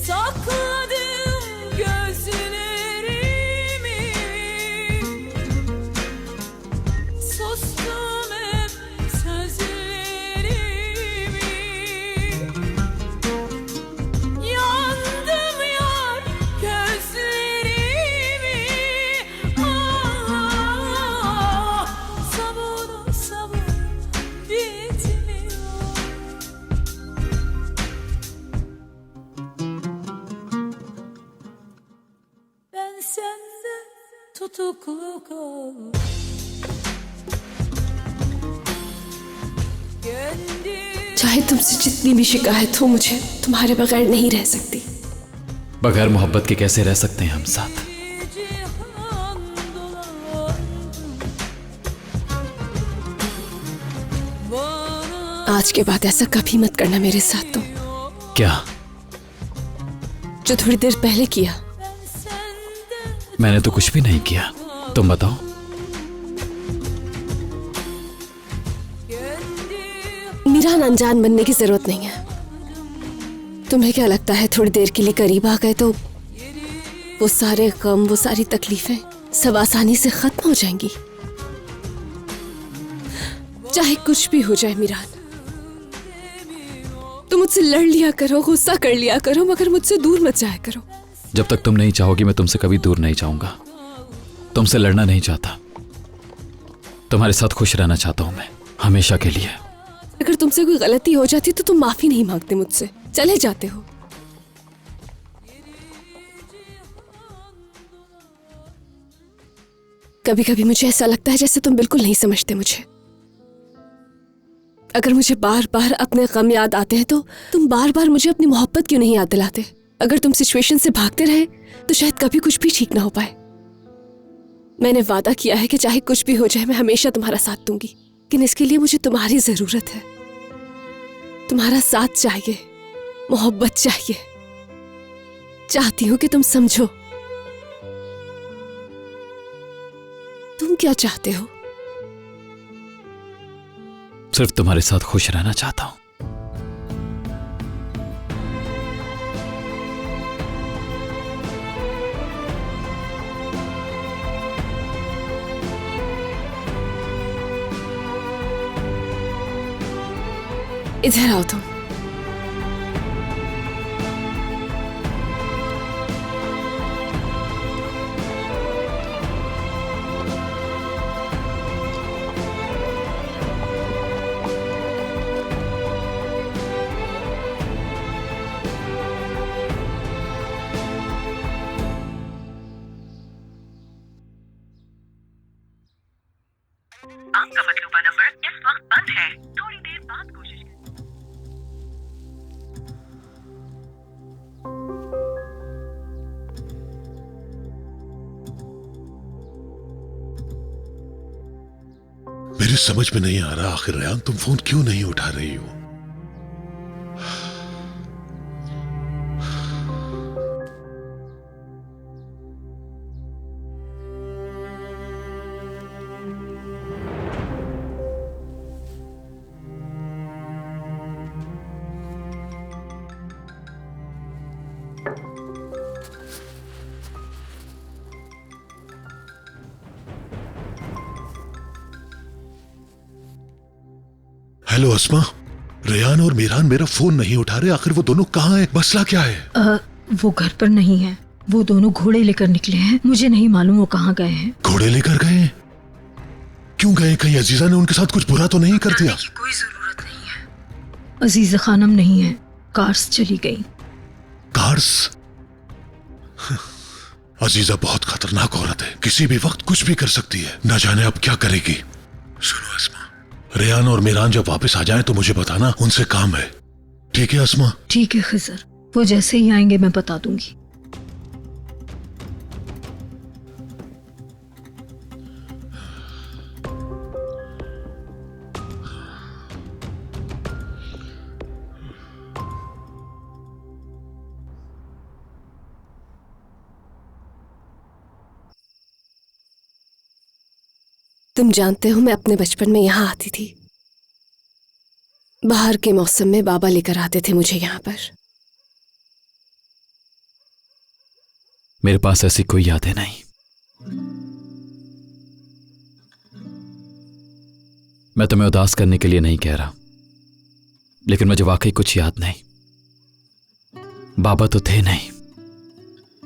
Sakladım gözlerimi, sustum hep sözlerimi. Yandım yar gözlerimi. Ah, sabır sabır bitmiyor. Ben sende tutuklu kaldım. Kendi चाहे तुमसे जितनी भी शिकायत हो, मुझे तुम्हारे बगैर नहीं रह सकती। बगैर मोहब्बत के कैसे रह सकते हैं हम साथ? cihan dolandım. Bana आज के बाद ऐसा कभी मत करना मेरे साथ तुम, क्या? जो थोड़ी देर पहले किया। मैंने तो कुछ भी नहीं किया, तुम बताओ। मीरान, अनजान बनने की जरूरत नहीं है। तुम्हें क्या लगता है थोड़ी देर के लिए करीब आ गए तो वो सारे गम, वो सारी तकलीफें सब आसानी से खत्म हो जाएंगी? चाहे कुछ भी हो जाए मीरान, तुम मुझसे लड़ लिया करो, गुस्सा कर लिया करो, मगर मुझसे दूर मत जाया करो। जब तक तुम नहीं चाहोगी मैं तुमसे कभी दूर नहीं जाऊंगा। तुमसे लड़ना नहीं चाहता, तुम्हारे साथ खुश रहना चाहता हूं मैं, हमेशा के लिए। अगर तुमसे कोई गलती हो जाती तो तुम माफी नहीं मांगते मुझसे, चले जाते हो। कभी कभी मुझे ऐसा लगता है जैसे तुम बिल्कुल नहीं समझते मुझे। अगर मुझे बार बार अपने गम याद आते हैं तो तुम बार बार मुझे अपनी मोहब्बत क्यों नहीं याद दिलाते? अगर तुम सिचुएशन से भागते रहे तो शायद कभी कुछ भी ठीक ना हो पाए। मैंने वादा किया है कि चाहे कुछ भी हो जाए मैं हमेशा तुम्हारा साथ दूंगी, लेकिन इसके लिए मुझे तुम्हारी जरूरत है। तुम्हारा साथ चाहिए, मोहब्बत चाहिए। चाहती हूं कि तुम समझो। तुम क्या चाहते हो? सिर्फ तुम्हारे साथ खुश रहना चाहता हूं। इधर आओ तुम। आपका मतलूबा नंबर इस वक्त बंद है, थोड़ी देर बाद कोशिश करें। मेरी समझ में नहीं आ रहा आखिर रेहान तुम फोन क्यों नहीं उठा रही हो? हेलो अस्मा, रेयान और मीरान मेरा फोन नहीं उठा रहे। आखिर वो दोनों कहाँ हैं? मसला क्या है? वो घर पर नहीं है। वो दोनों घोड़े लेकर निकले हैं। मुझे नहीं मालूम वो कहाँ गए हैं। घोड़े लेकर गए? क्यों गए? कहीं अजीजा ने उनके साथ कुछ बुरा तो नहीं कर दिया? कोई जरूरत नहीं है। अजीजा खानम नहीं है, कार्स चली गई। कार्स? अजीजा बहुत खतरनाक औरत है, किसी भी वक्त कुछ भी कर सकती है। न जाने अब क्या करेगी। सुनो अस्मा, रेयान और मीरान जब वापस आ जाएं तो मुझे बताना, उनसे काम है। ठीक है अस्मा? ठीक है खिजर, वो जैसे ही आएंगे मैं बता दूंगी। तुम जानते हो मैं अपने बचपन में यहाँ आती थी। बाहर के मौसम में बाबा लेकर आते थे मुझे यहाँ पर। मेरे पास ऐसी कोई यादें नहीं। मैं तुम्हें उदास करने के लिए नहीं कह रहा, लेकिन मुझे वाकई कुछ याद नहीं। बाबा तो थे नहीं,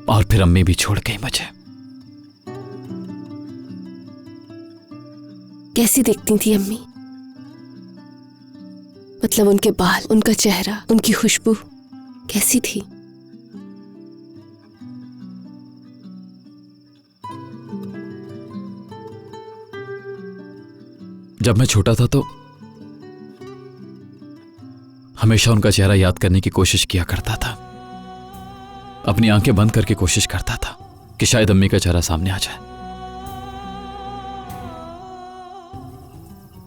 और फिर अम्मी भी छोड़ गई मुझे। कैसी दिखती थी अम्मी? मतलब उनके बाल, उनका चेहरा, उनकी खुशबू कैसी थी? जब मैं छोटा था तो हमेशा उनका चेहरा याद करने की कोशिश किया करता था। अपनी आंखें बंद करके कोशिश करता था कि शायद अम्मी का चेहरा सामने आ जाए,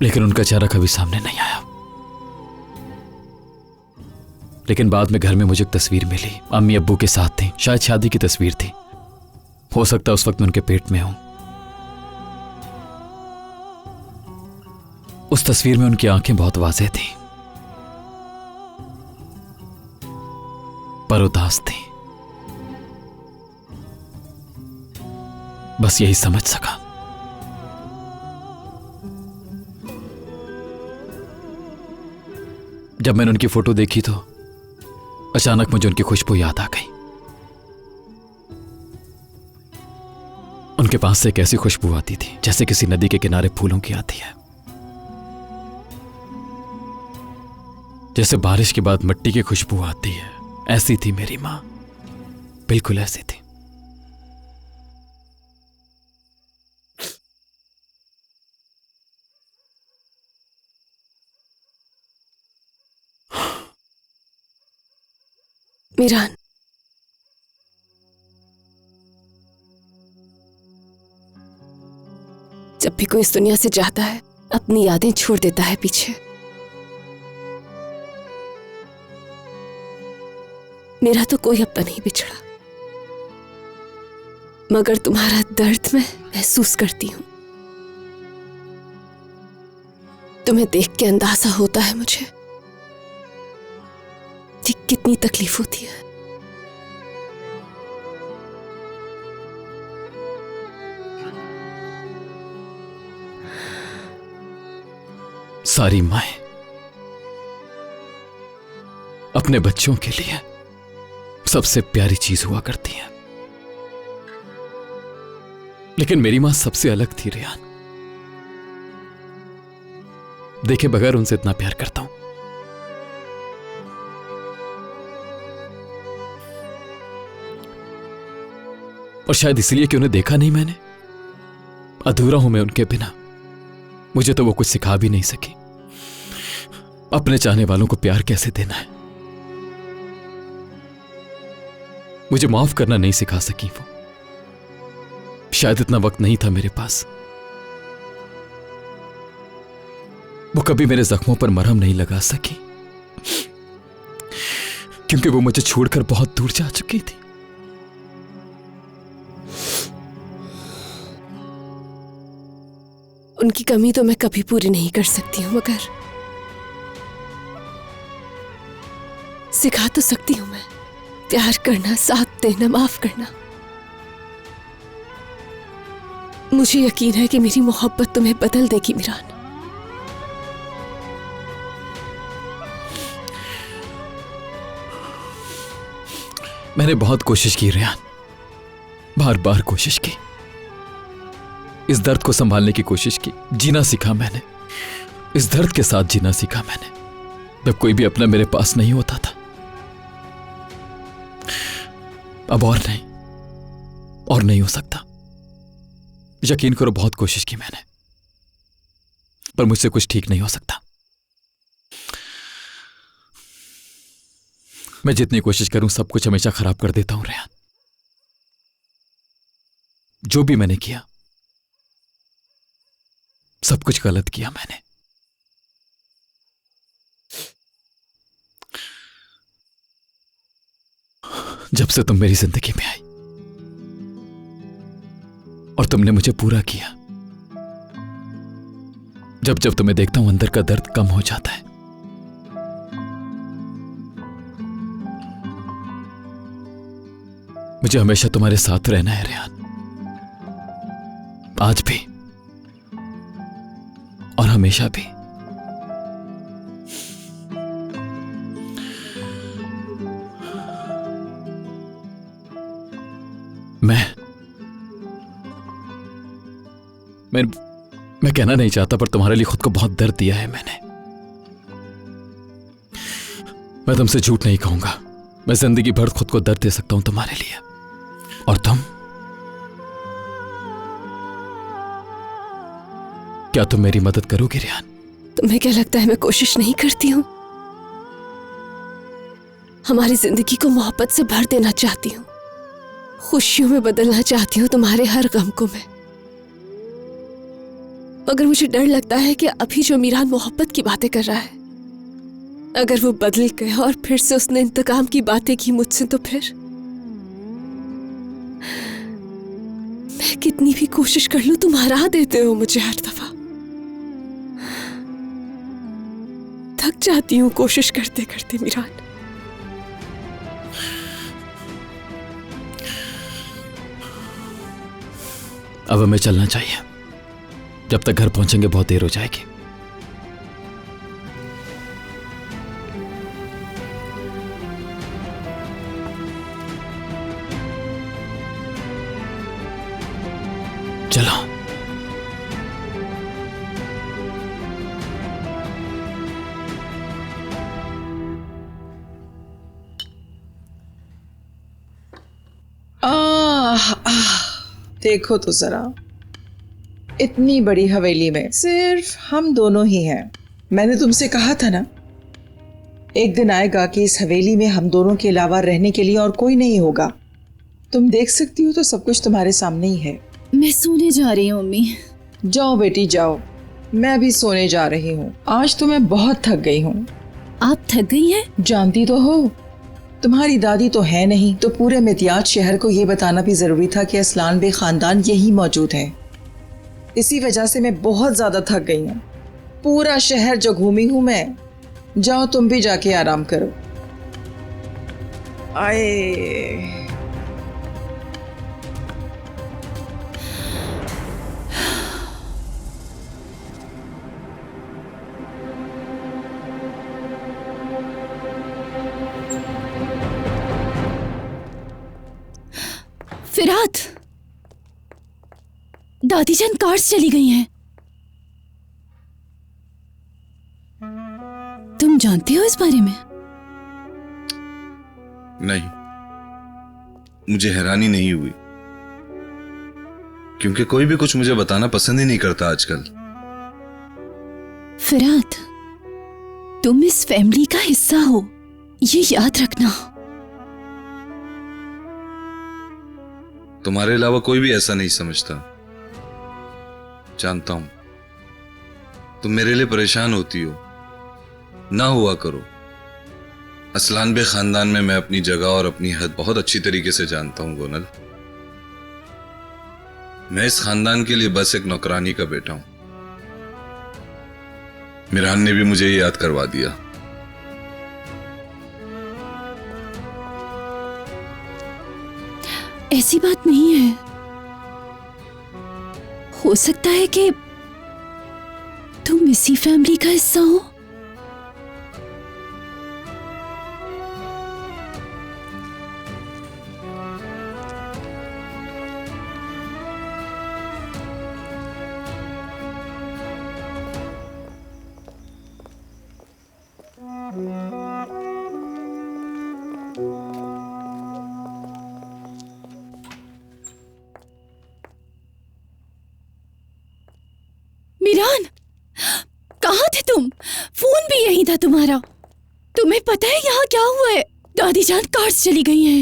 लेकिन उनका चेहरा कभी सामने नहीं आया। लेकिन बाद में घर में मुझे एक तस्वीर मिली। अम्मी अब्बू के साथ थी, शायद शादी की तस्वीर थी। हो सकता है उस वक्त मैं उनके पेट में हूं। उस तस्वीर में उनकी आंखें बहुत वाज़ेह थी, पर उदास थी। बस यही समझ सका। जब मैंने उनकी फोटो देखी तो अचानक मुझे उनकी खुशबू याद आ गई। उनके पास से एक ऐसी खुशबू आती थी जैसे किसी नदी के किनारे फूलों की आती है, जैसे बारिश के बाद मिट्टी की खुशबू आती है। ऐसी थी मेरी मां, बिल्कुल ऐसी थी। मीरान, जब भी कोई इस दुनिया से जाता है अपनी यादें छोड़ देता है पीछे। मेरा तो कोई अपना नहीं बिछड़ा, मगर तुम्हारा दर्द मैं महसूस करती हूं। तुम्हें देख के अंदाजा होता है मुझे कि कितनी तकलीफ होती है। सारी माएं अपने बच्चों के लिए सबसे प्यारी चीज हुआ करती हैं, लेकिन मेरी मां सबसे अलग थी रेयान। देखे बगैर उनसे इतना प्यार करता हूं। और शायद इसलिए कि उन्हें देखा नहीं मैंने, अधूरा हूं मैं उनके बिना। मुझे तो वो कुछ सिखा भी नहीं सकी अपने चाहने वालों को प्यार कैसे देना है। मुझे माफ करना नहीं सिखा सकी वो। शायद इतना वक्त नहीं था मेरे पास। वो कभी मेरे जख्मों पर मरहम नहीं लगा सकी, क्योंकि वो मुझे छोड़कर बहुत दूर जा चुकी थी। उनकी कमी तो मैं कभी पूरी नहीं कर सकती हूं, मगर सिखा तो सकती हूं मैं प्यार करना, साथ देना, माफ करना। मुझे यकीन है कि मेरी मोहब्बत तुम्हें बदल देगी मीरान। मैंने बहुत कोशिश की रेहान, बार बार कोशिश की। इस दर्द को संभालने की कोशिश की, जीना सीखा मैंने, इस दर्द के साथ जीना सीखा मैंने, जब कोई भी अपना मेरे पास नहीं होता था। अब और नहीं हो सकता। यकीन करो, बहुत कोशिश की मैंने, पर मुझसे कुछ ठीक नहीं हो सकता। मैं जितनी कोशिश करूं सब कुछ हमेशा खराब कर देता हूं रेहान। जो भी मैंने किया सब कुछ गलत किया मैंने। जब से तुम मेरी जिंदगी में आई और तुमने मुझे पूरा किया, जब जब तुम्हें देखता हूं अंदर का दर्द कम हो जाता है। मुझे हमेशा तुम्हारे साथ रहना है रेहान, आज भी और हमेशा भी। मैं कहना नहीं चाहता, पर तुम्हारे लिए खुद को बहुत दर्द दिया है मैंने। मैं तुमसे झूठ नहीं कहूंगा, मैं जिंदगी भर खुद को दर्द दे सकता हूं तुम्हारे लिए। और तुम, क्या तुम मेरी मदद करोगी रेहान? तुम्हें क्या लगता है मैं कोशिश नहीं करती हूं? हमारी जिंदगी को मोहब्बत से भर देना चाहती हूं, खुशियों में बदलना चाहती हूं तुम्हारे हर गम को मैं। मगर मुझे डर लगता है कि अभी जो मीरान मोहब्बत की बातें कर रहा है, अगर वो बदल गया और फिर से उसने इंतकाम की बातें की मुझसे, तो फिर मैं कितनी भी कोशिश कर लूं तुम हरा देते हो मुझे हर दफा। थक जाती हूं कोशिश करते करते मीरान। अब हमें चलना चाहिए, जब तक घर पहुंचेंगे बहुत देर हो जाएगी। चलो। देखो तो जरा, इतनी बड़ी हवेली में सिर्फ हम दोनों ही हैं। मैंने तुमसे कहा था ना, एक दिन आएगा कि इस हवेली में हम दोनों के अलावा रहने के लिए और कोई नहीं होगा। तुम देख सकती हो तो सब कुछ तुम्हारे सामने ही है। मैं सोने जा रही हूँ मम्मी। जाओ बेटी जाओ, मैं भी सोने जा रही हूँ। आज तो मैं बहुत थक गई हूँ। आप थक गई हैं? जानती तो हो, तुम्हारी दादी तो है नहीं, तो पूरे मितियाज शहर को ये बताना भी जरूरी था कि असलान बे खानदान यही मौजूद है। इसी वजह से मैं बहुत ज्यादा थक गई हूँ। पूरा शहर जो घूमी हूँ मैं। जाओ तुम भी जाके आराम करो। आए फिरात, दादी जान कार्स चली गई हैं। तुम जानते हो इस बारे में? नहीं, मुझे हैरानी नहीं हुई, क्योंकि कोई भी कुछ मुझे बताना पसंद ही नहीं करता आजकल। फिरात, तुम इस फैमिली का हिस्सा हो, ये याद रखना। तुम्हारे अलावा कोई भी ऐसा नहीं समझता। जानता हूं तुम मेरे लिए परेशान होती हो, ना हुआ करो। असलान बे खानदान में मैं अपनी जगह और अपनी हद बहुत अच्छी तरीके से जानता हूं गोनल। मैं इस खानदान के लिए बस एक नौकरानी का बेटा हूं। मिरान ने भी मुझे ये याद करवा दिया। ऐसी बात नहीं है। हो सकता है कि तुम इसी फैमिली का हिस्सा हो। तुम्हारा? तुम्हें पता है यहाँ क्या हुआ है? दादी जान कार से चली गई हैं।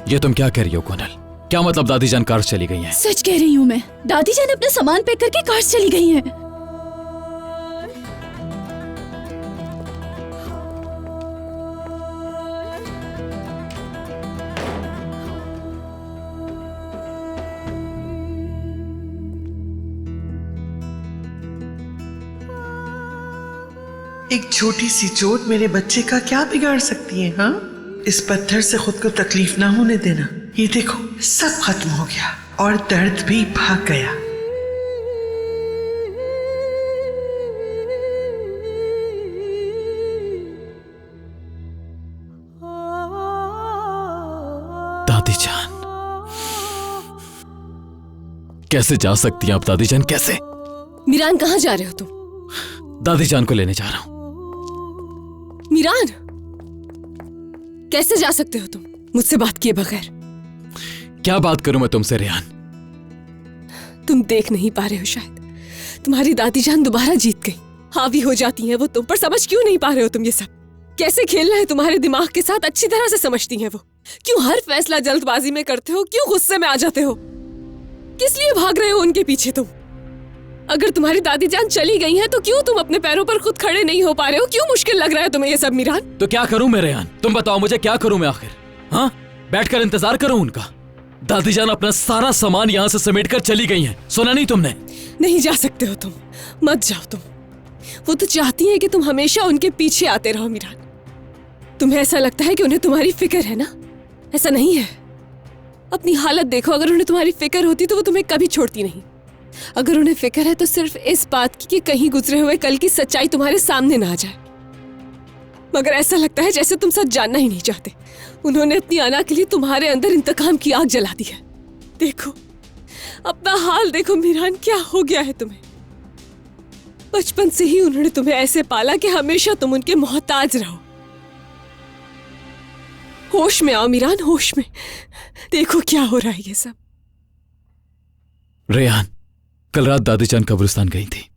ये तुम क्या कह रही हो कोनल? क्या मतलब दादी जान कार से चली गई हैं? सच कह रही हूँ मैं। दादी जान अपना सामान पैक करके कार से चली गई हैं। एक छोटी सी चोट मेरे बच्चे का क्या बिगाड़ सकती है? हाँ, इस पत्थर से खुद को तकलीफ ना होने देना। ये देखो, सब खत्म हो गया और दर्द भी भाग गया। दादी जान कैसे जा सकती हैं आप? दादी जान कैसे? मीरान, कहाँ जा रहे हो तुम? दादी जान को लेने जा रहा हूं। मीरान, कैसे जा सकते हो तुम मुझसे बात किए बगैर? क्या बात करूं मैं तुमसे रेहान? तुम देख नहीं पा रहे हो शायद। तुम्हारी दादी जान दोबारा जीत गई। हावी हो जाती हैं वो तुम पर। समझ क्यों नहीं पा रहे हो तुम ये सब? कैसे खेलना है तुम्हारे दिमाग के साथ अच्छी तरह से समझती हैं वो। क्यों हर फैसला जल्दबाजी में करते हो? क्यों गुस्से में आ जाते हो? किस लिए भाग रहे हो उनके पीछे तुम? अगर तुम्हारी दादी जान चली गई है तो क्यों तुम अपने पैरों पर खुद खड़े नहीं हो पा रहे हो? क्यों मुश्किल लग रहा है तुम्हें ये सब मीरान? तो क्या करूं मैं रेहान? तुम बताओ मुझे, क्या करूं मैं आखिर? हाँ, बैठकर इंतजार करूं उनका? दादी जान अपना सारा सामान यहाँ से समेट कर चली गई हैं। सुना नहीं तुमने? नहीं जा सकते हो तुम। मत जाओ तुम। वो तो चाहती है कि तुम हमेशा उनके पीछे आते रहो मीरान। तुम्हें ऐसा लगता है कि उन्हें तुम्हारी फिक्र है ना? ऐसा नहीं है। अपनी हालत देखो। अगर उन्हें तुम्हारी फिक्र होती तो वो तुम्हें कभी छोड़ती नहीं। अगर उन्हें फिक्र है तो सिर्फ इस बात की कि कहीं गुजरे हुए कल की सच्चाई तुम्हारे सामने ना आ जाए। मगर ऐसा लगता है जैसे तुम सच जानना ही नहीं चाहते। उन्होंने अपनी अना के लिए तुम्हारे अंदर इंतकाम की आग जला दी है। देखो, अपना हाल देखो मीरान, क्या हो गया है तुम्हें? बचपन से ही उन्होंने तुम्हें ऐसे पाला कि हमेशा तुम उनके मोहताज रहो। होश में आओ मीरान, होश में। देखो क्या हो रहा है ये सब। रेहान, कल रात दादी जान कब्रिस्तान गई थी।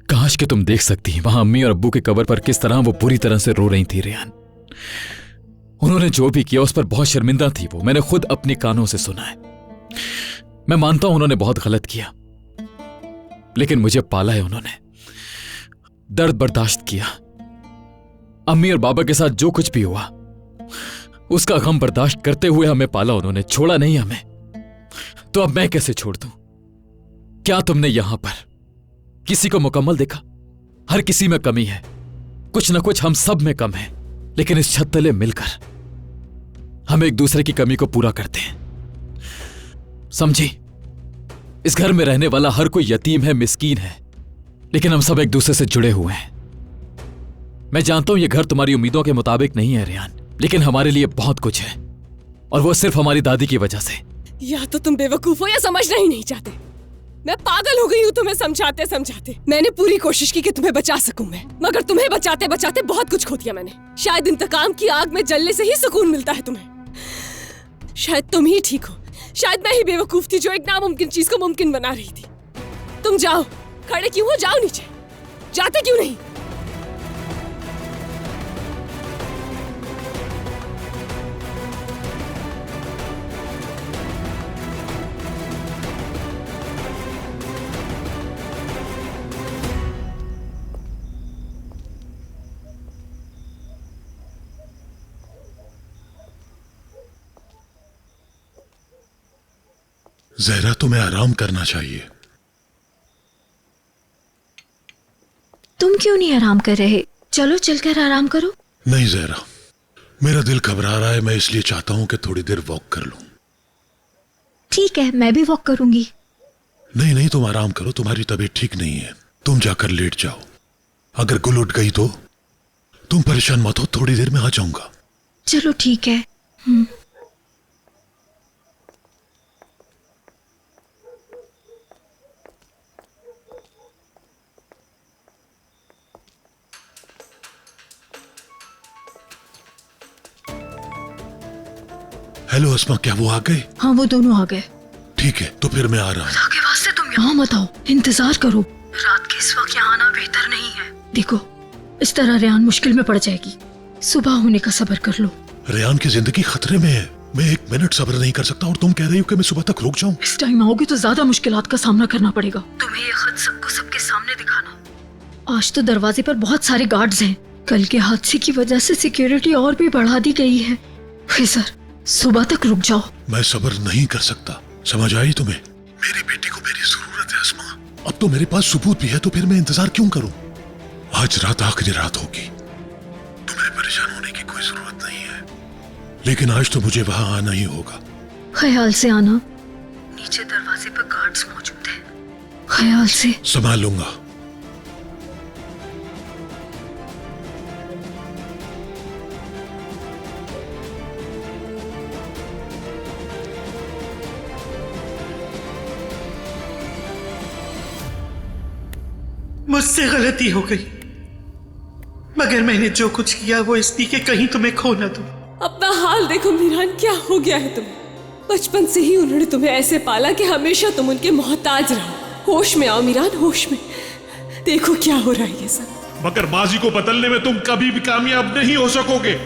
काश कि तुम देख सकती वहां अम्मी और अब्बू की कब्र पर किस तरह वो बुरी तरह से रो रही थी। रेहान, उन्होंने जो भी किया उस पर बहुत शर्मिंदा थी वो। मैंने खुद अपने कानों से सुना है। मैं मानता हूं उन्होंने बहुत गलत किया, लेकिन मुझे पाला है उन्होंने। दर्द बर्दाश्त किया। अम्मी और बाबा के साथ जो कुछ भी हुआ उसका गम बर्दाश्त करते हुए हमें पाला उन्होंने, छोड़ा नहीं हमें। तो अब मैं कैसे छोड़ दूं? क्या तुमने यहां पर किसी को मुकम्मल देखा? हर किसी में कमी है, कुछ ना कुछ हम सब में कम है, लेकिन इस छत तले मिलकर हम एक दूसरे की कमी को पूरा करते हैं। समझी? इस घर में रहने वाला हर कोई यतीम है, मिस्कीन है, लेकिन हम सब एक दूसरे से जुड़े हुए हैं। मैं जानता हूं यह घर तुम्हारी उम्मीदों के मुताबिक नहीं है रेहान, लेकिन हमारे लिए बहुत कुछ है, और वो सिर्फ हमारी दादी की वजह से। या तो तुम बेवकूफ हो या समझना ही नहीं चाहते। मैं पागल हो गई हूँ तुम्हें समझाते समझाते। मैंने पूरी कोशिश की कि तुम्हें बचा सकूं मैं, मगर तुम्हें बचाते बचाते बहुत कुछ खो दिया मैंने। शायद इंतकाम की आग में जलने से ही सुकून मिलता है तुम्हें। शायद तुम ही ठीक हो, शायद मैं ही बेवकूफ थी जो एक नामुमकिन चीज को मुमकिन बना रही थी। तुम जाओ, खड़े क्यों हो? जाओ नीचे। जाते क्यों नहीं? जहरा, तुम्हें आराम करना चाहिए। तुम क्यों नहीं आराम कर रहे? चलो चलकर आराम करो। नहीं जहरा, मेरा दिल घबरा रहा है। मैं इसलिए चाहता हूं कि थोड़ी देर वॉक कर लूं। ठीक है, मैं भी वॉक करूंगी। नहीं नहीं, तुम आराम करो, तुम्हारी तबीयत ठीक नहीं है। तुम जाकर लेट जाओ। अगर गुल उठ गई तो तुम परेशान मत हो, थोड़ी देर में आ जाऊंगा। चलो ठीक है। हेलो अस्मा, क्या वो आ गए? हाँ, वो दोनों आ गए। ठीक है, तो फिर मैं आ रहा हूँ। आगे वास्ते तुम यहाँ मत आओ, इंतजार करो। रात के इस वक्त यहाँ आना बेहतर नहीं है। देखो, इस तरह रेहान मुश्किल में पड़ जाएगी। सुबह होने का सब्र कर लो। रेहान की जिंदगी खतरे में है। मैं 1 मिनट सब्र नहीं कर सकता और तुम कह रही हो कि मैं सुबह तक रुक जाऊं। इस टाइम आओगे तो ज्यादा मुश्किलात का सामना करना पड़ेगा। तुम्हें ये खत सबको सबके सामने दिखाना। आज तो दरवाजे पर बहुत सारे गार्ड्स हैं। कल के हादसे की वजह से सिक्योरिटी और भी बढ़ा दी गई है। खैसर, सुबह तक रुक जाओ। मैं सब्र नहीं कर सकता, समझ आई तुम्हें? मेरी बेटी को मेरी जरूरत है अस्मा। अब तो मेरे पास सबूत भी है, तो फिर मैं इंतजार क्यों करूं? आज रात आखिरी रात होगी। तुम्हें परेशान होने की कोई जरूरत नहीं है, लेकिन आज तो मुझे वहां आना ही होगा। ख्याल से आना। नीचे दरवाजे पर गार्ड्स मौजूद हैं। ख्याल से। संभाल लूंगा। मुझसे गलती हो गई, मगर मैंने जो कुछ किया वो इसलिए कि कहीं तुम्हें खो न दूं। अपना हाल देखो मीरान, क्या हो गया है तुम्हें? बचपन से ही उन्होंने तुम्हें ऐसे पाला कि हमेशा तुम उनके मोहताज रहो। होश में आओ मीरान, होश में। देखो क्या हो रहा है ये सब। मगर माजी को बदलने में तुम कभी भी कामयाब नहीं हो सकोगे।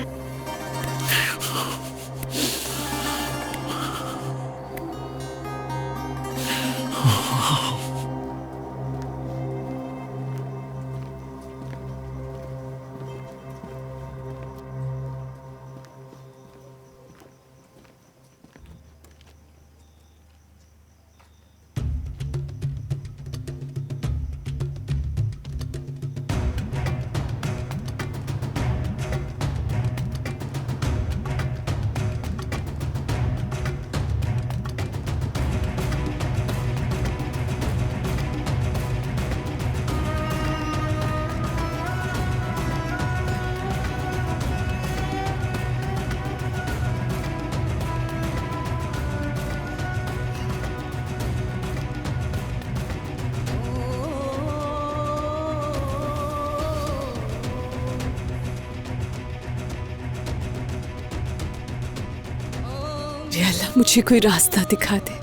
अल्लाह, मुझे कोई रास्ता दिखा दे।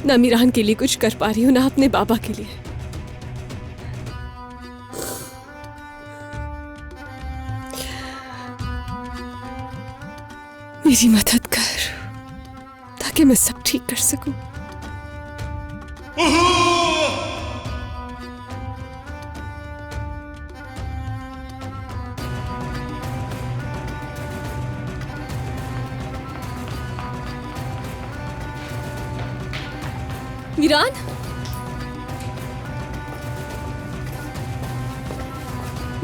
ना मीरान के लिए कुछ कर पा रही हूँ, ना अपने बाबा के लिए। मेरी मदद कर ताकि मैं सब ठीक कर सकूं। मीरान,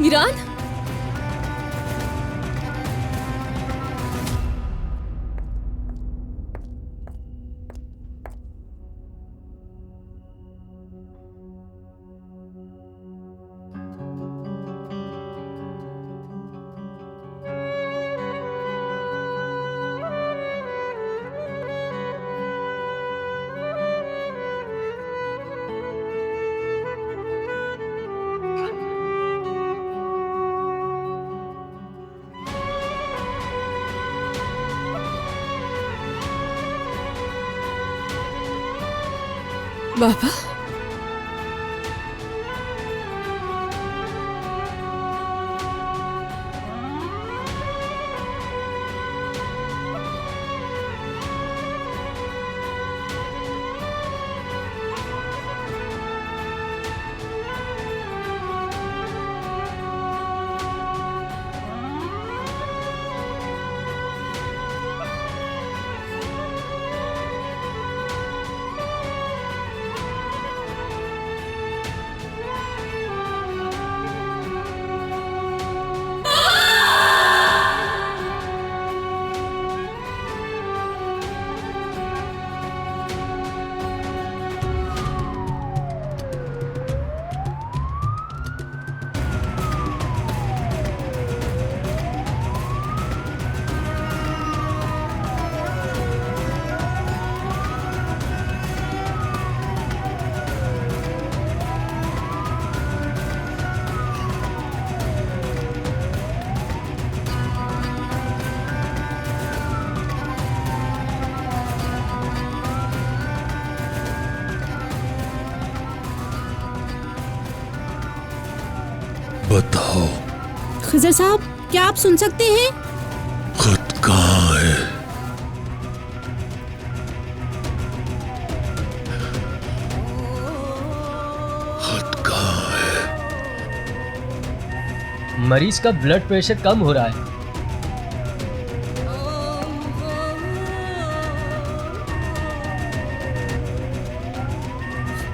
मीरान, बाबा, बताओ खिजर साहब, क्या आप सुन सकते हैं? खत कहाँ है? खत कहाँ है? मरीज का ब्लड प्रेशर कम हो रहा है।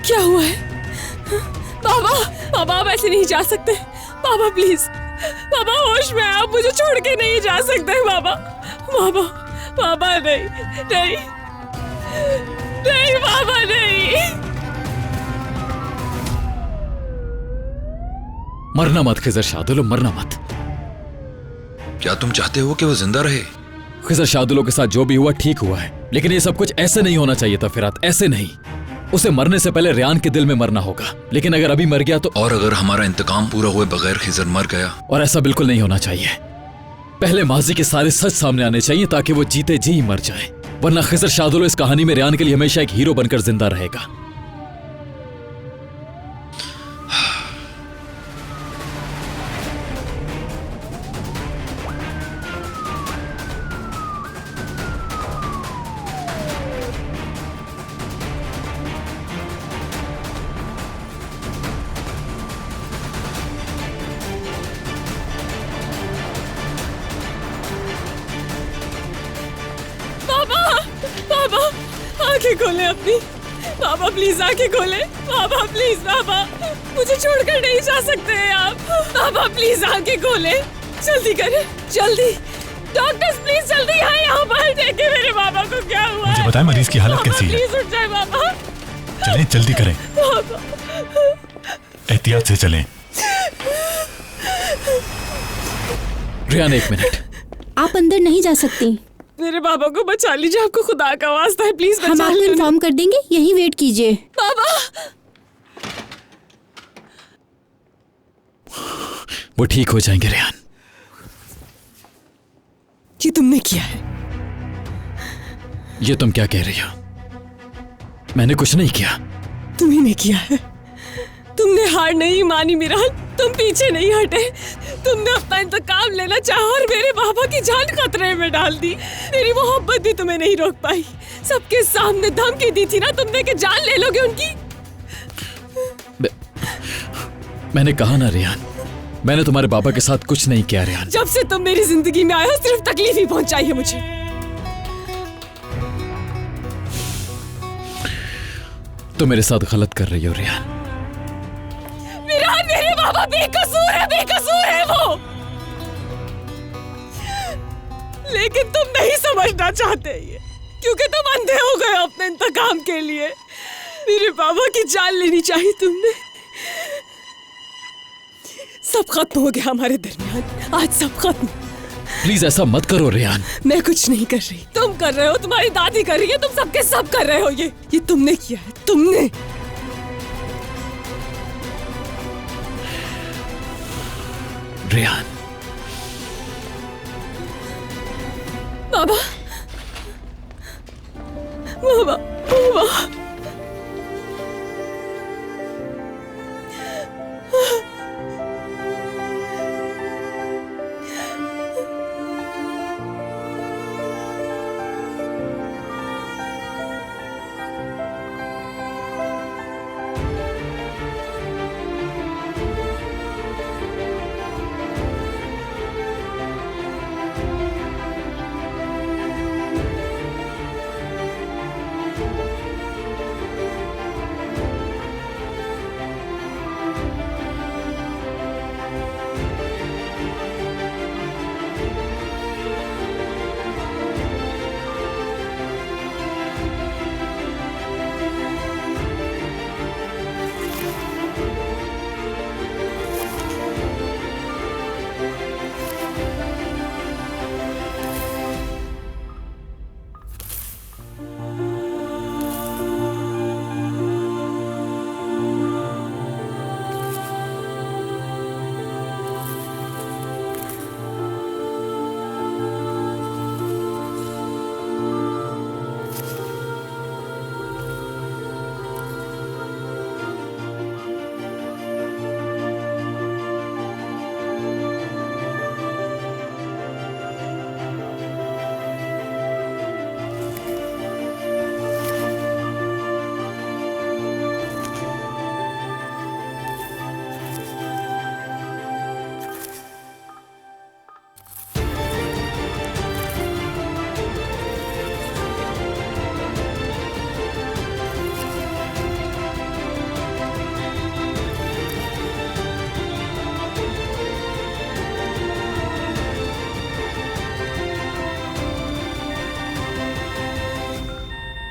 क्या हुआ है? बाबा, बाबा आप ऐसे नहीं जा सकते। बाबा प्लीज, बाबा होश में आप मुझे छोड़ के नहीं जा सकते। बाबा, बाबा, बाबा नहीं, नहीं, नहीं बाबा नहीं। मरना मत खिजर शाहदुलो, मरना मत। क्या तुम चाहते हो कि वो जिंदा रहे? खिजर शाहदुलो के साथ जो भी हुआ ठीक हुआ है, लेकिन ये सब कुछ ऐसे नहीं होना चाहिए था फिरात, ऐसे नहीं। उसे मरने से पहले रेहान के दिल में मरना होगा, लेकिन अगर अभी मर गया तो। और अगर हमारा इंतकाम पूरा हुए बगैर खिजर मर गया? और ऐसा बिल्कुल नहीं होना चाहिए। पहले माजी के सारे सच सामने आने चाहिए ताकि वो जीते जी मर जाए, वरना खिजर शाहदुलो इस कहानी में रेहान के लिए हमेशा एक हीरो बनकर जिंदा रहेगा। आंखें खोले अपनी। बाबा प्लीज आंखें खोले। बाबा प्लीज, बाबा मुझे छोड़कर नहीं जा सकते हैं आप। बाबा प्लीज आंखें खोले, जल्दी करें, जल्दी। डॉक्टर्स प्लीज जल्दी आए यहाँ पर, देखें मेरे बाबा को क्या हुआ है। मुझे बताएं मरीज की हालत कैसी है। प्लीज उठ जाए बाबा। चलें, जल्दी करें, बाबा एहतियात से चलें। रेहान एक मिनट, आप अंदर नहीं जा सकती। मेरे बाबा को बचा लीजिए, आपको खुदा का वास्ता है, प्लीज हम आपको इन्फॉर्म कर देंगे, यहीं वेट कीजिए। बाबा वो ठीक हो जाएंगे रेहान। ये तुमने किया है। ये तुम क्या कह रही हो? मैंने कुछ नहीं किया। तुम्ही ने किया है। तुमने हार नहीं मानी मिरान, तुम पीछे नहीं हटे। तुमने अपना इंतकाम लेना चाहा और मेरे बाबा की जान खतरे में डाल दी। मेरी मोहब्बत भी तुम्हें नहीं रोक पाई। सबके सामने धमकी दी थी ना तुमने कि जान ले लोगे उनकी। मैंने कहा ना रेहान, मैंने तुम्हारे बाबा के साथ कुछ नहीं किया रेहान। जब से तुम मेरी जिंदगी में आए हो सिर्फ तकलीफ ही पहुंचाई है मुझे। तुम मेरे साथ गलत कर रही हो रेहान। मेरे बाबा बेकसूर है, बेकसूर है वो। लेकिन तुम नहीं समझना चाहते ये, क्योंकि तुम अंधे हो गए अपने इंतकाम के लिए। मेरे बाबा की जान लेनी चाहिए तुमने। सब खत्म हो गया हमारे दरमियान, आज सब खत्म। प्लीज ऐसा मत करो रेहान। मैं कुछ नहीं कर रही, तुम कर रहे हो, तुम्हारी दादी कर रही है, तुम सबके सब कर रहे हो। ये तुमने किया है, तुमने। रेहान, बाबा, बाबा, बाबा।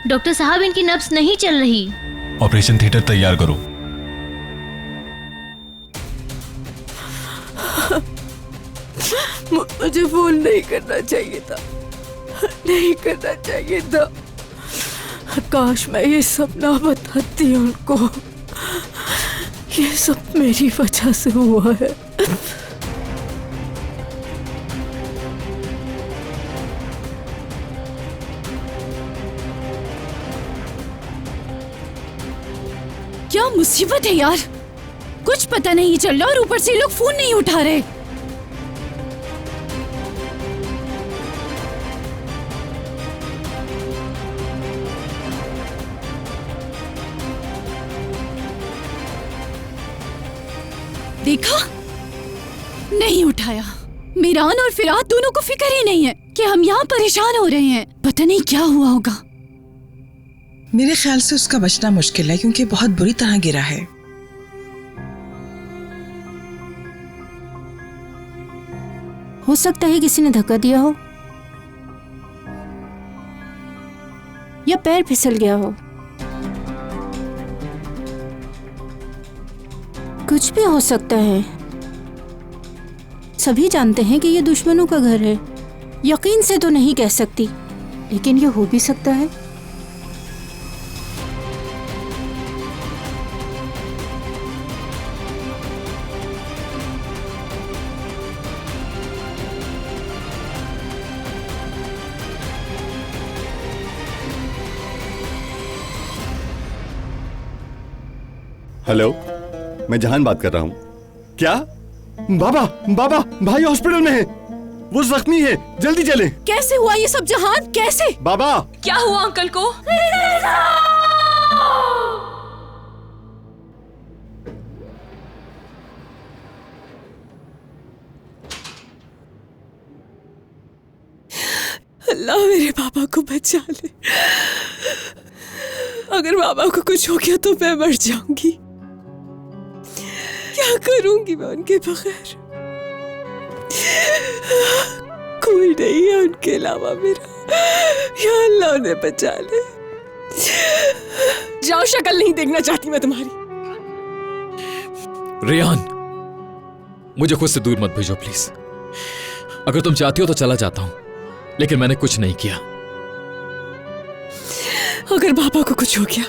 डॉक्टर साहब, इनकी नब्ज नहीं चल रही। ऑपरेशन थिएटर तैयार करो। मुझे फोन नहीं करना चाहिए था, नहीं करना चाहिए था। काश मैं ये सब ना बताती उनको। ये सब मेरी वजह से हुआ है। क्या मुसीबत है यार, कुछ पता नहीं चल रहा और ऊपर से लोग फोन नहीं उठा रहे। देखा, नहीं उठाया। मीरान और फिरात दोनों को फिक्र ही नहीं है कि हम यहाँ परेशान हो रहे हैं। पता नहीं क्या हुआ होगा। मेरे ख्याल से उसका बचना मुश्किल है क्योंकि बहुत बुरी तरह गिरा है। हो सकता है किसी ने धक्का दिया हो या पैर फिसल गया हो। कुछ भी हो सकता है। सभी जानते हैं कि ये दुश्मनों का घर है। यकीन से तो नहीं कह सकती, लेकिन ये हो भी सकता है। हेलो, मैं जहान बात कर रहा हूँ। क्या? बाबा, बाबा, भाई हॉस्पिटल में है, वो जख्मी है, जल्दी चलें। कैसे हुआ ये सब जहान, कैसे? बाबा, क्या हुआ अंकल को? अल्लाह मेरे पापा को बचा ले। अगर बाबा को कुछ हो गया तो मैं मर जाऊंगी। क्या करूंगी मैं उनके बगैर? कोई नहीं है उनके अलावा मेरा। या अल्लाह उन्हें बचा ले। जाओ, शक्ल नहीं देखना चाहती मैं तुम्हारी। रेहान, मुझे खुद से दूर मत भेजो प्लीज। अगर तुम चाहती हो तो चला जाता हूं, लेकिन मैंने कुछ नहीं किया। अगर पापा को कुछ हो गया,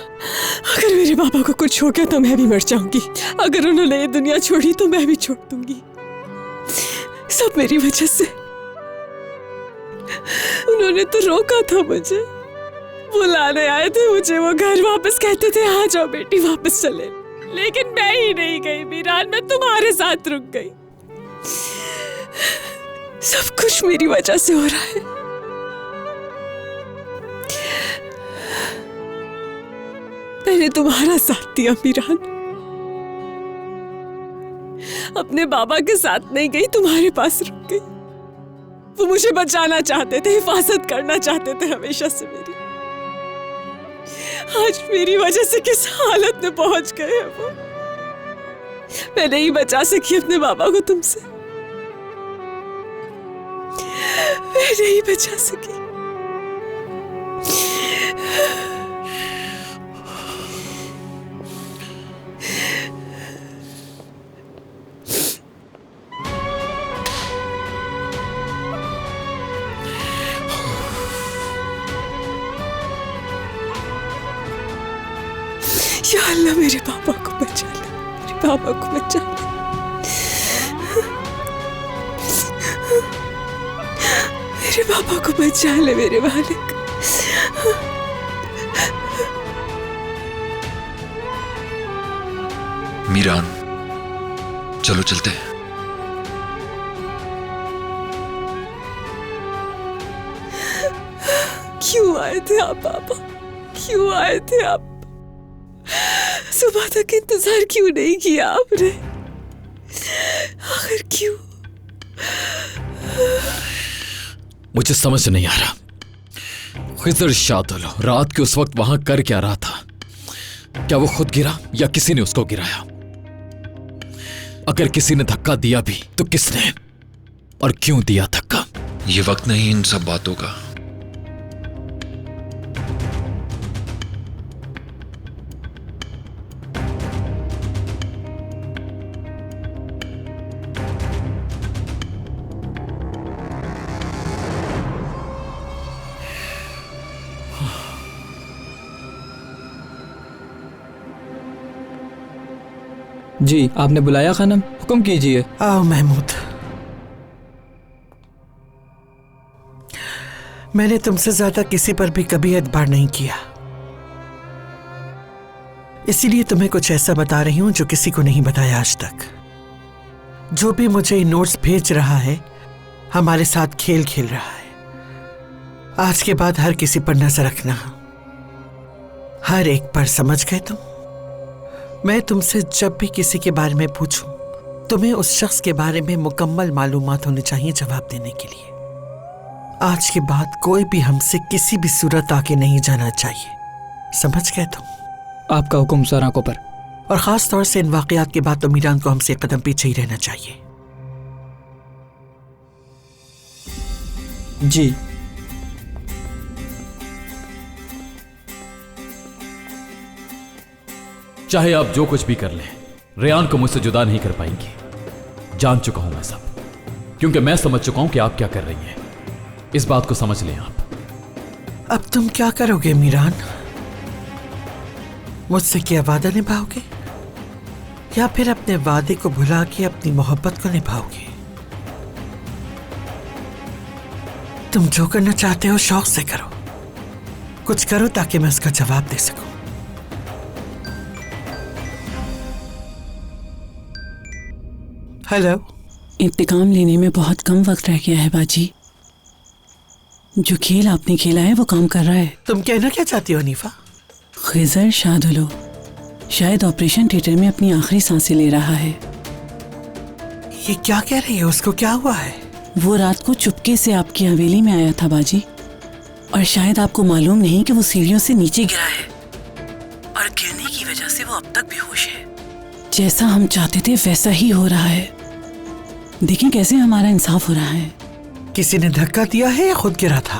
अगर मेरे पापा को कुछ हो गया तो मैं भी मर जाऊंगी। अगर उन्होंने ये दुनिया छोड़ी तो मैं भी छोड़ दूंगी। सब मेरी वजह से। उन्होंने तो रोका था मुझे, बुलाने आए थे मुझे वो घर वापस, कहते थे आ जाओ बेटी वापस चले, लेकिन मैं ही नहीं गई मीरान, मैं तुम्हारे साथ रुक गई। सब कुछ मेरी वजह से हो रहा है। मैंने तुम्हारा साथ दिया मीरान, अपने बाबा के साथ नहीं गई, तुम्हारे पास रुक गई। वो मुझे बचाना चाहते थे, हिफाजत करना चाहते थे हमेशा से मेरी। आज मेरी वजह से किस हालत में पहुंच गए हैं वो। मैं नहीं बचा सकी अपने बाबा को तुमसे, मैं नहीं बचा सकी। या अल्लाह मेरे पापा को बचा ले, मेरे पापा को बचा ले। मेरे पापा को बचा ले मेरे मालिक। मीरान, चलो चलते हैं। क्यों आए थे आप पापा, क्यों आए थे आप? सुबह तक इंतजार क्यों नहीं किया आपने? आखिर क्यों? मुझे समझ नहीं आ रहा, खिजर शादुल रात के उस वक्त वहां कर क्या रहा था? क्या वो खुद गिरा या किसी ने उसको गिराया? अगर किसी ने धक्का दिया भी तो किसने और क्यों दिया धक्का? ये वक्त नहीं इन सब बातों का। जी, आपने बुलाया खानम? हुक्म कीजिए। आओ महमूद, मैंने तुमसे ज्यादा किसी पर भी कभी एतबार नहीं किया, इसीलिए तुम्हें कुछ ऐसा बता रही हूं जो किसी को नहीं बताया आज तक। जो भी मुझे नोट्स भेज रहा है हमारे साथ खेल खेल रहा है। आज के बाद हर किसी पर नजर रखना, हर एक पर, समझ गए तुम? मैं तुमसे जब भी किसी के बारे में पूछूं, तुम्हें उस शख्स के बारे में मुकम्मल मालूमात होनी चाहिए जवाब देने के लिए। आज के बाद कोई भी हमसे किसी भी सूरत आके नहीं जाना चाहिए, समझ गए तुम? आपका हुक्म सर आंखों पर। और खास तौर से इन वाकयात के बाद तो मीरान को हमसे कदम पीछे ही रहना चाहिए। जी। चाहे आप जो कुछ भी कर लें, रेयान को मुझसे जुदा नहीं कर पाएंगी। जान चुका हूं मैं सब, क्योंकि मैं समझ चुका हूं कि आप क्या कर रही हैं। इस बात को समझ लें आप। अब तुम क्या करोगे मीरान? मुझसे क्या वादा निभाओगे, या फिर अपने वादे को भुला के अपनी मोहब्बत को निभाओगे? तुम जो करना चाहते हो शौक से करो, कुछ करो ताकि मैं उसका जवाब दे सकूं। हेलो। इंतकाम लेने में बहुत कम वक्त रह गया है बाजी। जो खेल आपने खेला है वो काम कर रहा है। तुम कहना क्या चाहती हो हनीफा? खिजर शादुलो शायद ऑपरेशन थिएटर में अपनी आखिरी सांसें ले रहा है। ये क्या कह रही है? उसको क्या हुआ है? वो रात को चुपके से आपकी हवेली में आया था बाजी, और शायद आपको मालूम नहीं कि वो सीढ़ियों से नीचे गिरा है, और गिरने की वजह से वो अब तक बेहोश है। जैसा हम चाहते थे वैसा ही हो रहा है। देखें कैसे हमारा इंसाफ हो रहा है। किसी ने धक्का दिया है या खुद गिरा था?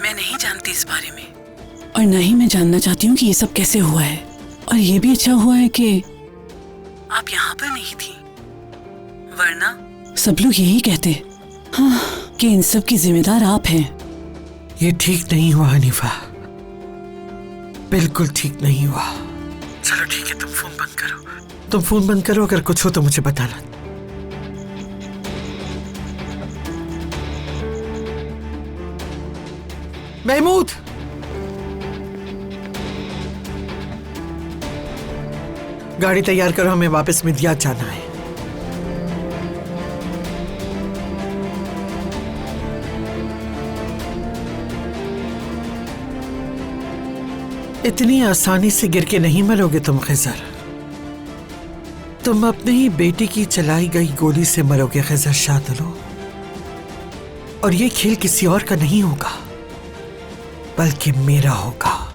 मैं नहीं जानती इस बारे में, और न ही मैं जानना चाहती हूँ कि ये सब कैसे हुआ है। और ये भी अच्छा हुआ है कि आप यहाँ पर नहीं थी, वरना सब लोग यही कहते हाँ, कि इन सब की जिम्मेदार आप हैं। ये ठीक नहीं हुआ हनीफा, बिल्कुल ठीक नहीं हुआ। चलो ठीक है, तुम फोन बंद करो। तुम फोन बंद करो, अगर कुछ हो तो मुझे बताना। महमूद, गाड़ी तैयार करो, हमें वापस मिदियात जाना है। इतनी आसानी से गिर के नहीं मरोगे तुम खिजर। तुम अपने ही बेटी की चलाई गई गोली से मरोगे खिजर शादुलो। और ये खेल किसी और का नहीं होगा, बल्कि मेरा होगा।